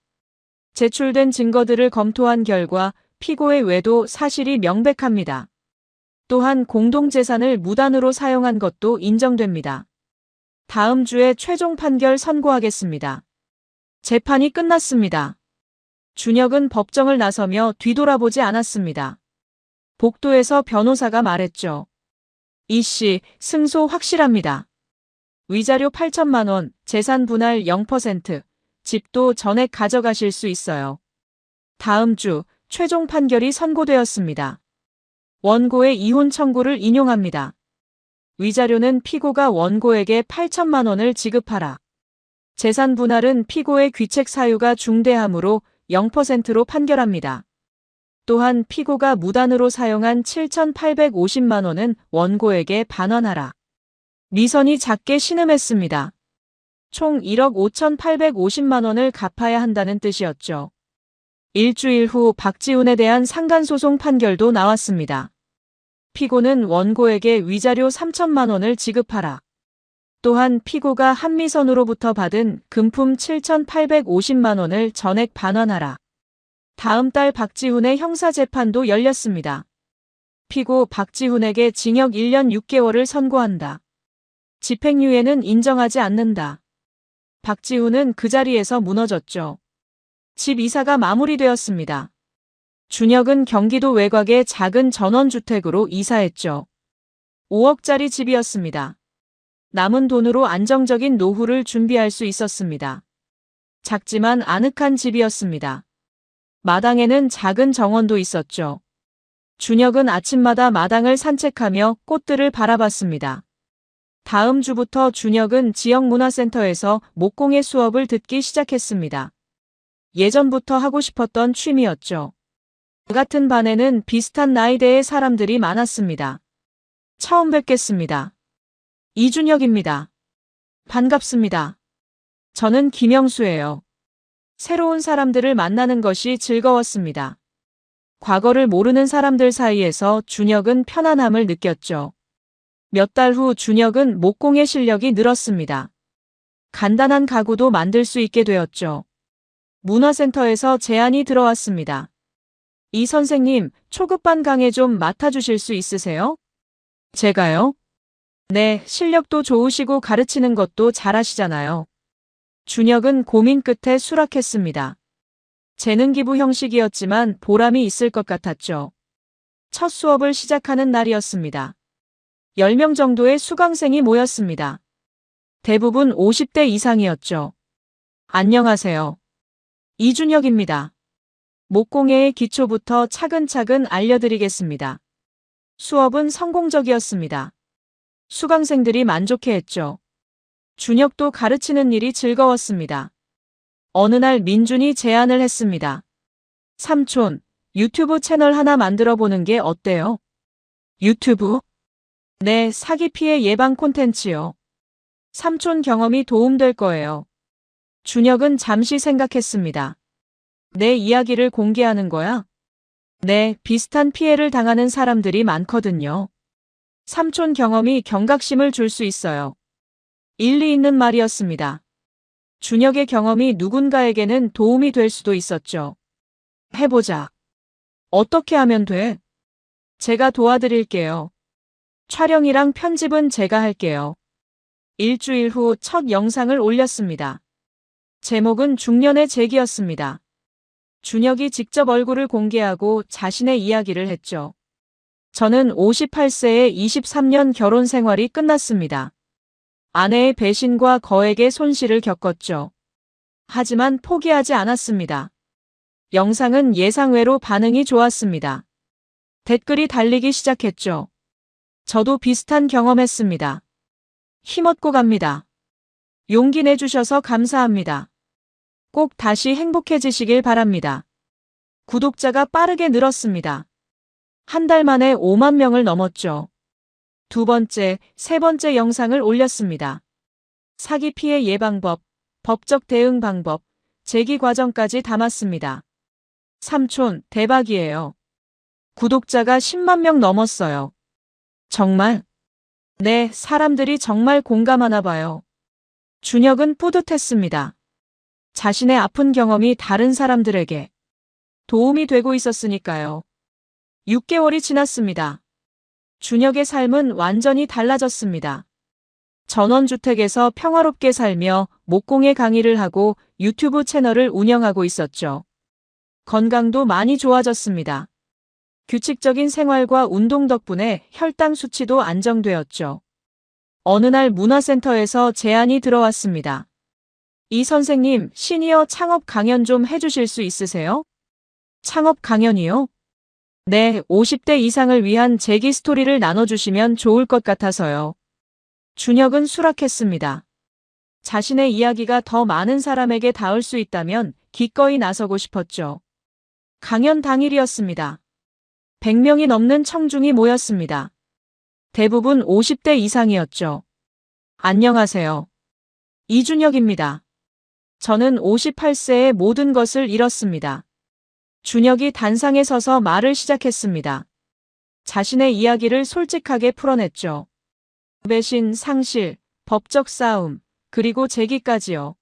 제출된 증거들을 검토한 결과 피고의 외도 사실이 명백합니다. 또한 공동재산을 무단으로 사용한 것도 인정됩니다. 다음 주에 최종 판결 선고하겠습니다. 재판이 끝났습니다. 준혁은 법정을 나서며 뒤돌아보지 않았습니다. 복도에서 변호사가 말했죠. 이씨, 승소 확실합니다. 위자료 8천만 원, 재산 분할 0%, 집도 전액 가져가실 수 있어요. 다음 주 최종 판결이 선고되었습니다. 원고의 이혼 청구를 인용합니다. 위자료는 피고가 원고에게 8천만 원을 지급하라. 재산 분할은 피고의 귀책 사유가 중대하므로 0%로 판결합니다. 또한 피고가 무단으로 사용한 7,850만 원은 원고에게 반환하라. 미선이 작게 신음했습니다. 총 1억 5,850만 원을 갚아야 한다는 뜻이었죠. 일주일 후 박지훈에 대한 상간소송 판결도 나왔습니다. 피고는 원고에게 위자료 3천만 원을 지급하라. 또한 피고가 한미선으로부터 받은 금품 7,850만 원을 전액 반환하라. 다음 달 박지훈의 형사재판도 열렸습니다. 피고 박지훈에게 징역 1년 6개월을 선고한다. 집행유예는 인정하지 않는다. 박지훈은 그 자리에서 무너졌죠. 집 이사가 마무리되었습니다. 준혁은 경기도 외곽의 작은 전원주택으로 이사했죠. 5억짜리 집이었습니다. 남은 돈으로 안정적인 노후를 준비할 수 있었습니다. 작지만 아늑한 집이었습니다. 마당에는 작은 정원도 있었죠. 준혁은 아침마다 마당을 산책하며 꽃들을 바라봤습니다. 다음 주부터 준혁은 지역문화센터에서 목공예 수업을 듣기 시작했습니다. 예전부터 하고 싶었던 취미였죠. 같은 반에는 비슷한 나이대의 사람들이 많았습니다. 처음 뵙겠습니다. 이준혁입니다. 반갑습니다. 저는 김영수예요. 새로운 사람들을 만나는 것이 즐거웠습니다. 과거를 모르는 사람들 사이에서 준혁은 편안함을 느꼈죠. 몇 달 후 준혁은 목공의 실력이 늘었습니다. 간단한 가구도 만들 수 있게 되었죠. 문화센터에서 제안이 들어왔습니다. 이 선생님, 초급반 강의 좀 맡아주실 수 있으세요? 제가요? 네, 실력도 좋으시고 가르치는 것도 잘하시잖아요. 준혁은 고민 끝에 수락했습니다. 재능 기부 형식이었지만 보람이 있을 것 같았죠. 첫 수업을 시작하는 날이었습니다. 10명 정도의 수강생이 모였습니다. 대부분 50대 이상이었죠. 안녕하세요. 이준혁입니다. 목공예의 기초부터 차근차근 알려드리겠습니다. 수업은 성공적이었습니다. 수강생들이 만족해했죠. 준혁도 가르치는 일이 즐거웠습니다. 어느 날 민준이 제안을 했습니다. 삼촌, 유튜브 채널 하나 만들어 보는 게 어때요? 유튜브? 네, 사기 피해 예방 콘텐츠요. 삼촌 경험이 도움될 거예요. 준혁은 잠시 생각했습니다. 내 이야기를 공개하는 거야? 네, 비슷한 피해를 당하는 사람들이 많거든요. 삼촌 경험이 경각심을 줄 수 있어요. 일리 있는 말이었습니다. 준혁의 경험이 누군가에게는 도움이 될 수도 있었죠. 해보자. 어떻게 하면 돼? 제가 도와드릴게요. 촬영이랑 편집은 제가 할게요. 일주일 후 첫 영상을 올렸습니다. 제목은 중년의 재기였습니다. 준혁이 직접 얼굴을 공개하고 자신의 이야기를 했죠. 저는 58세에 23년 결혼 생활이 끝났습니다. 아내의 배신과 거액의 손실을 겪었죠. 하지만 포기하지 않았습니다. 영상은 예상외로 반응이 좋았습니다. 댓글이 달리기 시작했죠. 저도 비슷한 경험했습니다. 힘얻고 갑니다. 용기 내주셔서 감사합니다. 꼭 다시 행복해지시길 바랍니다. 구독자가 빠르게 늘었습니다. 한 달 만에 5만 명을 넘었죠. 두 번째, 세 번째 영상을 올렸습니다. 사기 피해 예방법, 법적 대응 방법, 재기 과정까지 담았습니다. 삼촌, 대박이에요. 구독자가 10만 명 넘었어요. 정말? 네, 사람들이 정말 공감하나 봐요. 준혁은 뿌듯했습니다. 자신의 아픈 경험이 다른 사람들에게 도움이 되고 있었으니까요. 6개월이 지났습니다. 준혁의 삶은 완전히 달라졌습니다. 전원주택에서 평화롭게 살며 목공예 강의를 하고 유튜브 채널을 운영하고 있었죠. 건강도 많이 좋아졌습니다. 규칙적인 생활과 운동 덕분에 혈당 수치도 안정되었죠. 어느 날 문화센터에서 제안이 들어왔습니다. 이 선생님, 시니어 창업 강연 좀 해주실 수 있으세요? 창업 강연이요? 네, 50대 이상을 위한 재기 스토리를 나눠주시면 좋을 것 같아서요. 준혁은 수락했습니다. 자신의 이야기가 더 많은 사람에게 닿을 수 있다면 기꺼이 나서고 싶었죠. 강연 당일이었습니다. 100명이 넘는 청중이 모였습니다. 대부분 50대 이상이었죠. 안녕하세요. 이준혁입니다. 저는 58세에 모든 것을 잃었습니다. 준혁이 단상에 서서 말을 시작했습니다. 자신의 이야기를 솔직하게 풀어냈죠. 배신, 상실, 법적 싸움, 그리고 재기까지요.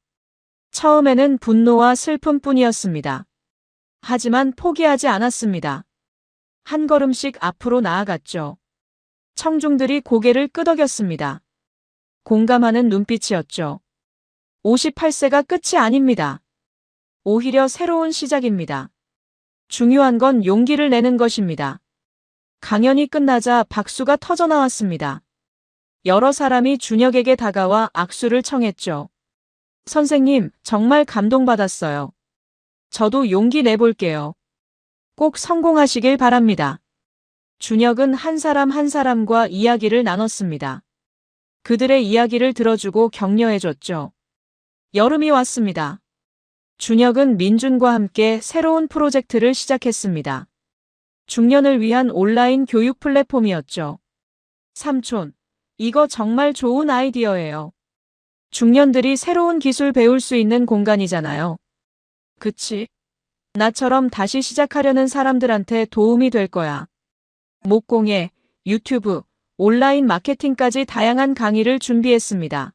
처음에는 분노와 슬픔뿐이었습니다. 하지만 포기하지 않았습니다. 한 걸음씩 앞으로 나아갔죠. 청중들이 고개를 끄덕였습니다. 공감하는 눈빛이었죠. 58세가 끝이 아닙니다. 오히려 새로운 시작입니다. 중요한 건 용기를 내는 것입니다. 강연이 끝나자 박수가 터져나왔습니다. 여러 사람이 준혁에게 다가와 악수를 청했죠. 선생님, 정말 감동받았어요. 저도 용기 내볼게요. 꼭 성공하시길 바랍니다. 준혁은 한 사람 한 사람과 이야기를 나눴습니다. 그들의 이야기를 들어주고 격려해줬죠. 여름이 왔습니다. 준혁은 민준과 함께 새로운 프로젝트를 시작했습니다. 중년을 위한 온라인 교육 플랫폼이었죠. 삼촌, 이거 정말 좋은 아이디어예요. 중년들이 새로운 기술 배울 수 있는 공간이잖아요. 그치? 나처럼 다시 시작하려는 사람들한테 도움이 될 거야. 목공예, 유튜브, 온라인 마케팅까지 다양한 강의를 준비했습니다.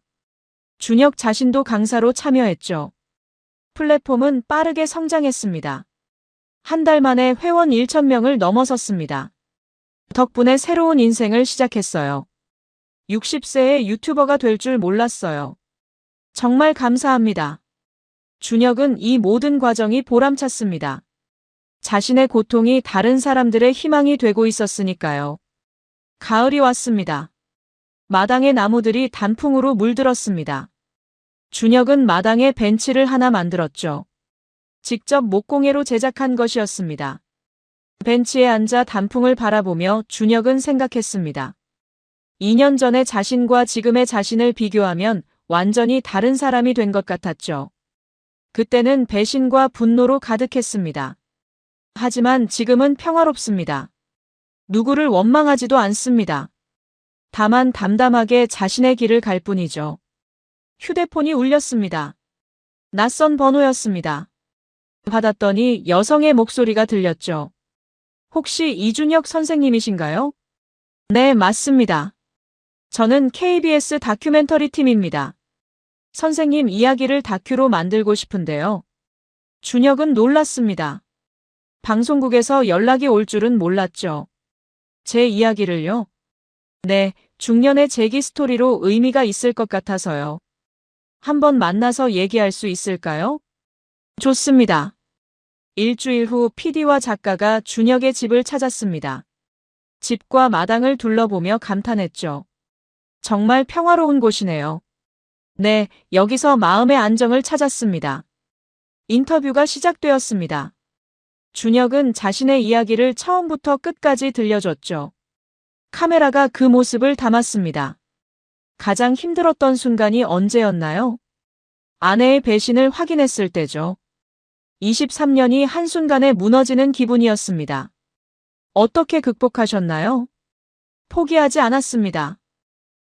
준혁 자신도 강사로 참여했죠. 플랫폼은 빠르게 성장했습니다. 한 달 만에 회원 1,000명을 넘어섰습니다. 덕분에 새로운 인생을 시작했어요. 60세의 유튜버가 될 줄 몰랐어요. 정말 감사합니다. 준혁은 이 모든 과정이 보람찼습니다. 자신의 고통이 다른 사람들의 희망이 되고 있었으니까요. 가을이 왔습니다. 마당의 나무들이 단풍으로 물들었습니다. 준혁은 마당에 벤치를 하나 만들었죠. 직접 목공예로 제작한 것이었습니다. 벤치에 앉아 단풍을 바라보며 준혁은 생각했습니다. 2년 전의 자신과 지금의 자신을 비교하면 완전히 다른 사람이 된 것 같았죠. 그때는 배신과 분노로 가득했습니다. 하지만 지금은 평화롭습니다. 누구를 원망하지도 않습니다. 다만 담담하게 자신의 길을 갈 뿐이죠. 휴대폰이 울렸습니다. 낯선 번호였습니다. 받았더니 여성의 목소리가 들렸죠. 혹시 이준혁 선생님이신가요? 네, 맞습니다. 저는 KBS 다큐멘터리 팀입니다. 선생님 이야기를 다큐로 만들고 싶은데요. 준혁은 놀랐습니다. 방송국에서 연락이 올 줄은 몰랐죠. 제 이야기를요? 네, 중년의 재기 스토리로 의미가 있을 것 같아서요. 한번 만나서 얘기할 수 있을까요? 좋습니다. 일주일 후 PD와 작가가 준혁의 집을 찾았습니다. 집과 마당을 둘러보며 감탄했죠. 정말 평화로운 곳이네요. 네, 여기서 마음의 안정을 찾았습니다. 인터뷰가 시작되었습니다. 준혁은 자신의 이야기를 처음부터 끝까지 들려줬죠. 카메라가 그 모습을 담았습니다. 가장 힘들었던 순간이 언제였나요? 아내의 배신을 확인했을 때죠. 23년이 한순간에 무너지는 기분이었습니다. 어떻게 극복하셨나요? 포기하지 않았습니다.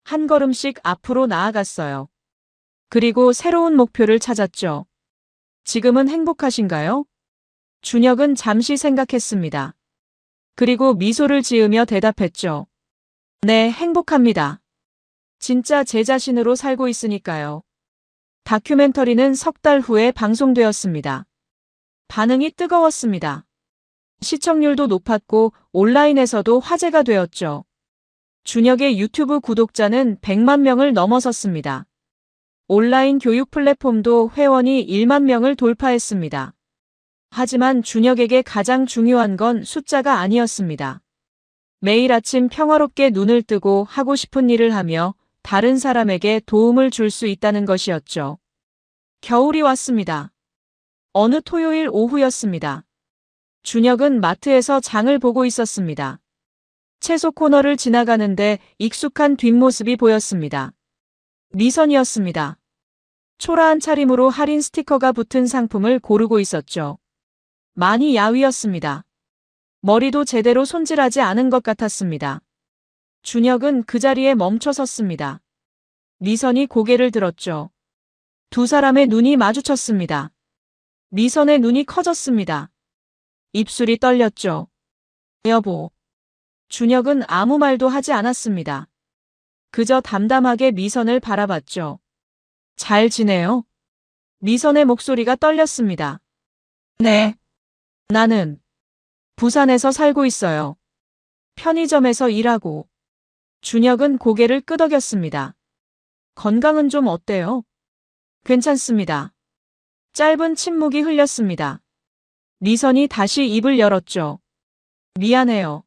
한 걸음씩 앞으로 나아갔어요. 그리고 새로운 목표를 찾았죠. 지금은 행복하신가요? 준혁은 잠시 생각했습니다. 그리고 미소를 지으며 대답했죠. 네, 행복합니다. 진짜 제 자신으로 살고 있으니까요. 다큐멘터리는 석 달 후에 방송되었습니다. 반응이 뜨거웠습니다. 시청률도 높았고 온라인에서도 화제가 되었죠. 준혁의 유튜브 구독자는 100만 명을 넘어섰습니다. 온라인 교육 플랫폼도 회원이 1만 명을 돌파했습니다. 하지만 준혁에게 가장 중요한 건 숫자가 아니었습니다. 매일 아침 평화롭게 눈을 뜨고 하고 싶은 일을 하며 다른 사람에게 도움을 줄 수 있다는 것이었죠. 겨울이 왔습니다. 어느 토요일 오후였습니다. 준혁은 마트에서 장을 보고 있었습니다. 채소 코너를 지나가는데 익숙한 뒷모습이 보였습니다. 미선이었습니다. 초라한 차림으로 할인 스티커가 붙은 상품을 고르고 있었죠. 많이 야위었습니다. 머리도 제대로 손질하지 않은 것 같았습니다. 준혁은 그 자리에 멈춰 섰습니다. 미선이 고개를 들었죠. 두 사람의 눈이 마주쳤습니다. 미선의 눈이 커졌습니다. 입술이 떨렸죠. 여보. 준혁은 아무 말도 하지 않았습니다. 그저 담담하게 미선을 바라봤죠. 잘 지내요? 미선의 목소리가 떨렸습니다. 네. 나는 부산에서 살고 있어요. 편의점에서 일하고. 준혁은 고개를 끄덕였습니다. 건강은 좀 어때요? 괜찮습니다. 짧은 침묵이 흘렸습니다. 미선이 다시 입을 열었죠. 미안해요.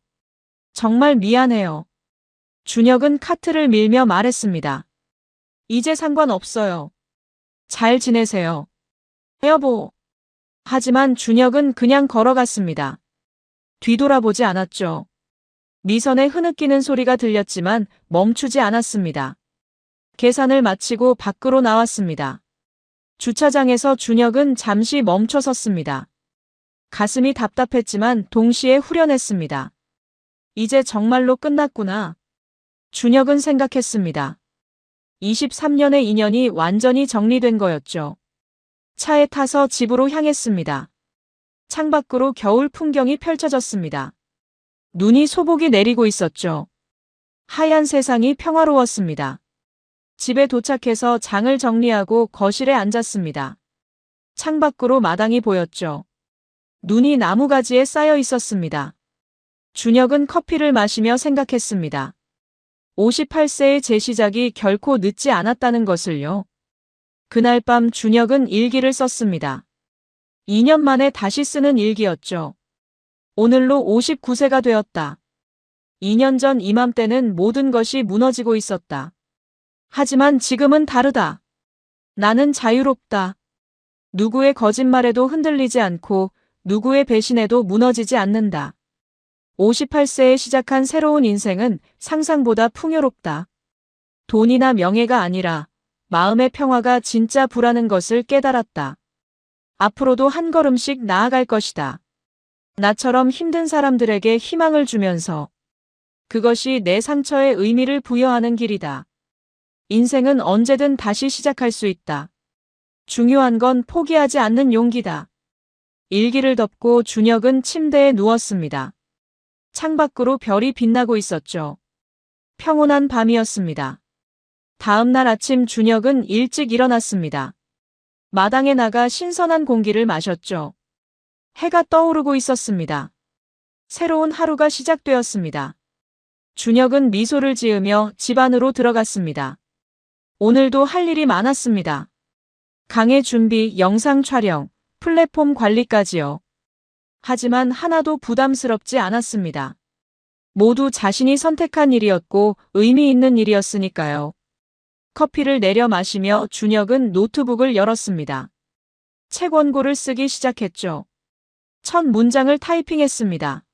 정말 미안해요. 준혁은 카트를 밀며 말했습니다. 이제 상관없어요. 잘 지내세요. 여보. 하지만 준혁은 그냥 걸어갔습니다. 뒤돌아보지 않았죠. 미선의 흐느끼는 소리가 들렸지만 멈추지 않았습니다. 계산을 마치고 밖으로 나왔습니다. 주차장에서 준혁은 잠시 멈춰 섰습니다. 가슴이 답답했지만 동시에 후련했습니다. 이제 정말로 끝났구나. 준혁은 생각했습니다. 23년의 인연이 완전히 정리된 거였죠. 차에 타서 집으로 향했습니다. 창밖으로 겨울 풍경이 펼쳐졌습니다. 눈이 소복이 내리고 있었죠. 하얀 세상이 평화로웠습니다. 집에 도착해서 장을 정리하고 거실에 앉았습니다. 창밖으로 마당이 보였죠. 눈이 나무가지에 쌓여 있었습니다. 준혁은 커피를 마시며 생각했습니다. 58세의 재시작이 결코 늦지 않았다는 것을요. 그날 밤 준혁은 일기를 썼습니다. 2년 만에 다시 쓰는 일기였죠. 오늘로 59세가 되었다. 2년 전 이맘때는 모든 것이 무너지고 있었다. 하지만 지금은 다르다. 나는 자유롭다. 누구의 거짓말에도 흔들리지 않고 누구의 배신에도 무너지지 않는다. 58세에 시작한 새로운 인생은 상상보다 풍요롭다. 돈이나 명예가 아니라 마음의 평화가 진짜 부라는 것을 깨달았다. 앞으로도 한 걸음씩 나아갈 것이다. 나처럼 힘든 사람들에게 희망을 주면서 그것이 내 상처에 의미를 부여하는 길이다. 인생은 언제든 다시 시작할 수 있다. 중요한 건 포기하지 않는 용기다. 일기를 덮고 준혁은 침대에 누웠습니다. 창밖으로 별이 빛나고 있었죠. 평온한 밤이었습니다. 다음 날 아침 준혁은 일찍 일어났습니다. 마당에 나가 신선한 공기를 마셨죠. 해가 떠오르고 있었습니다. 새로운 하루가 시작되었습니다. 준혁은 미소를 지으며 집 안으로 들어갔습니다. 오늘도 할 일이 많았습니다. 강의 준비, 영상 촬영, 플랫폼 관리까지요. 하지만 하나도 부담스럽지 않았습니다. 모두 자신이 선택한 일이었고 의미 있는 일이었으니까요. 커피를 내려 마시며 준혁은 노트북을 열었습니다. 책 원고를 쓰기 시작했죠. 첫 문장을 타이핑했습니다.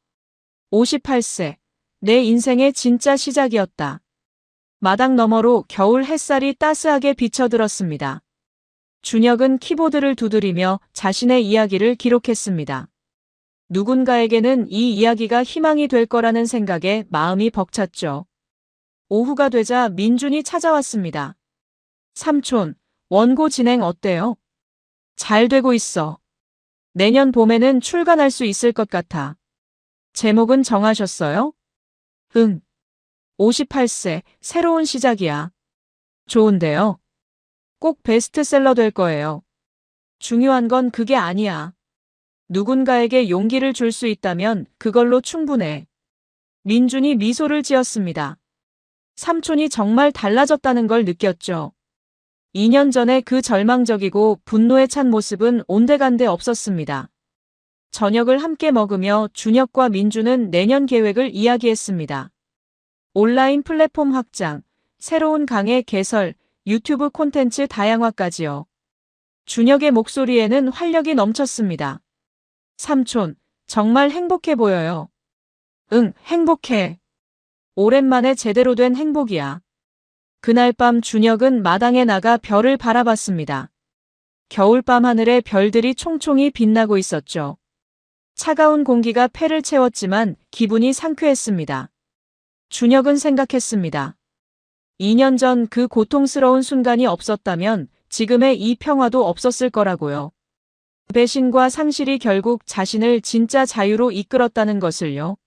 58세, 내 인생의 진짜 시작이었다. 마당 너머로 겨울 햇살이 따스하게 비쳐들었습니다. 준혁은 키보드를 두드리며 자신의 이야기를 기록했습니다. 누군가에게는 이 이야기가 희망이 될 거라는 생각에 마음이 벅찼죠. 오후가 되자 민준이 찾아왔습니다. 삼촌, 원고 진행 어때요? 잘 되고 있어. 내년 봄에는 출간할 수 있을 것 같아. 제목은 정하셨어요? 응. 58세, 새로운 시작이야. 좋은데요? 꼭 베스트셀러 될 거예요. 중요한 건 그게 아니야. 누군가에게 용기를 줄 수 있다면 그걸로 충분해. 민준이 미소를 지었습니다. 삼촌이 정말 달라졌다는 걸 느꼈죠. 2년 전에 그 절망적이고 분노에 찬 모습은 온데간데 없었습니다. 저녁을 함께 먹으며 준혁과 민준은 내년 계획을 이야기했습니다. 온라인 플랫폼 확장, 새로운 강의 개설, 유튜브 콘텐츠 다양화까지요. 준혁의 목소리에는 활력이 넘쳤습니다. 삼촌, 정말 행복해 보여요. 응, 행복해. 오랜만에 제대로 된 행복이야. 그날 밤 준혁은 마당에 나가 별을 바라봤습니다. 겨울밤 하늘에 별들이 총총히 빛나고 있었죠. 차가운 공기가 폐를 채웠지만 기분이 상쾌했습니다. 준혁은 생각했습니다. 2년 전 그 고통스러운 순간이 없었다면 지금의 이 평화도 없었을 거라고요. 배신과 상실이 결국 자신을 진짜 자유로 이끌었다는 것을요.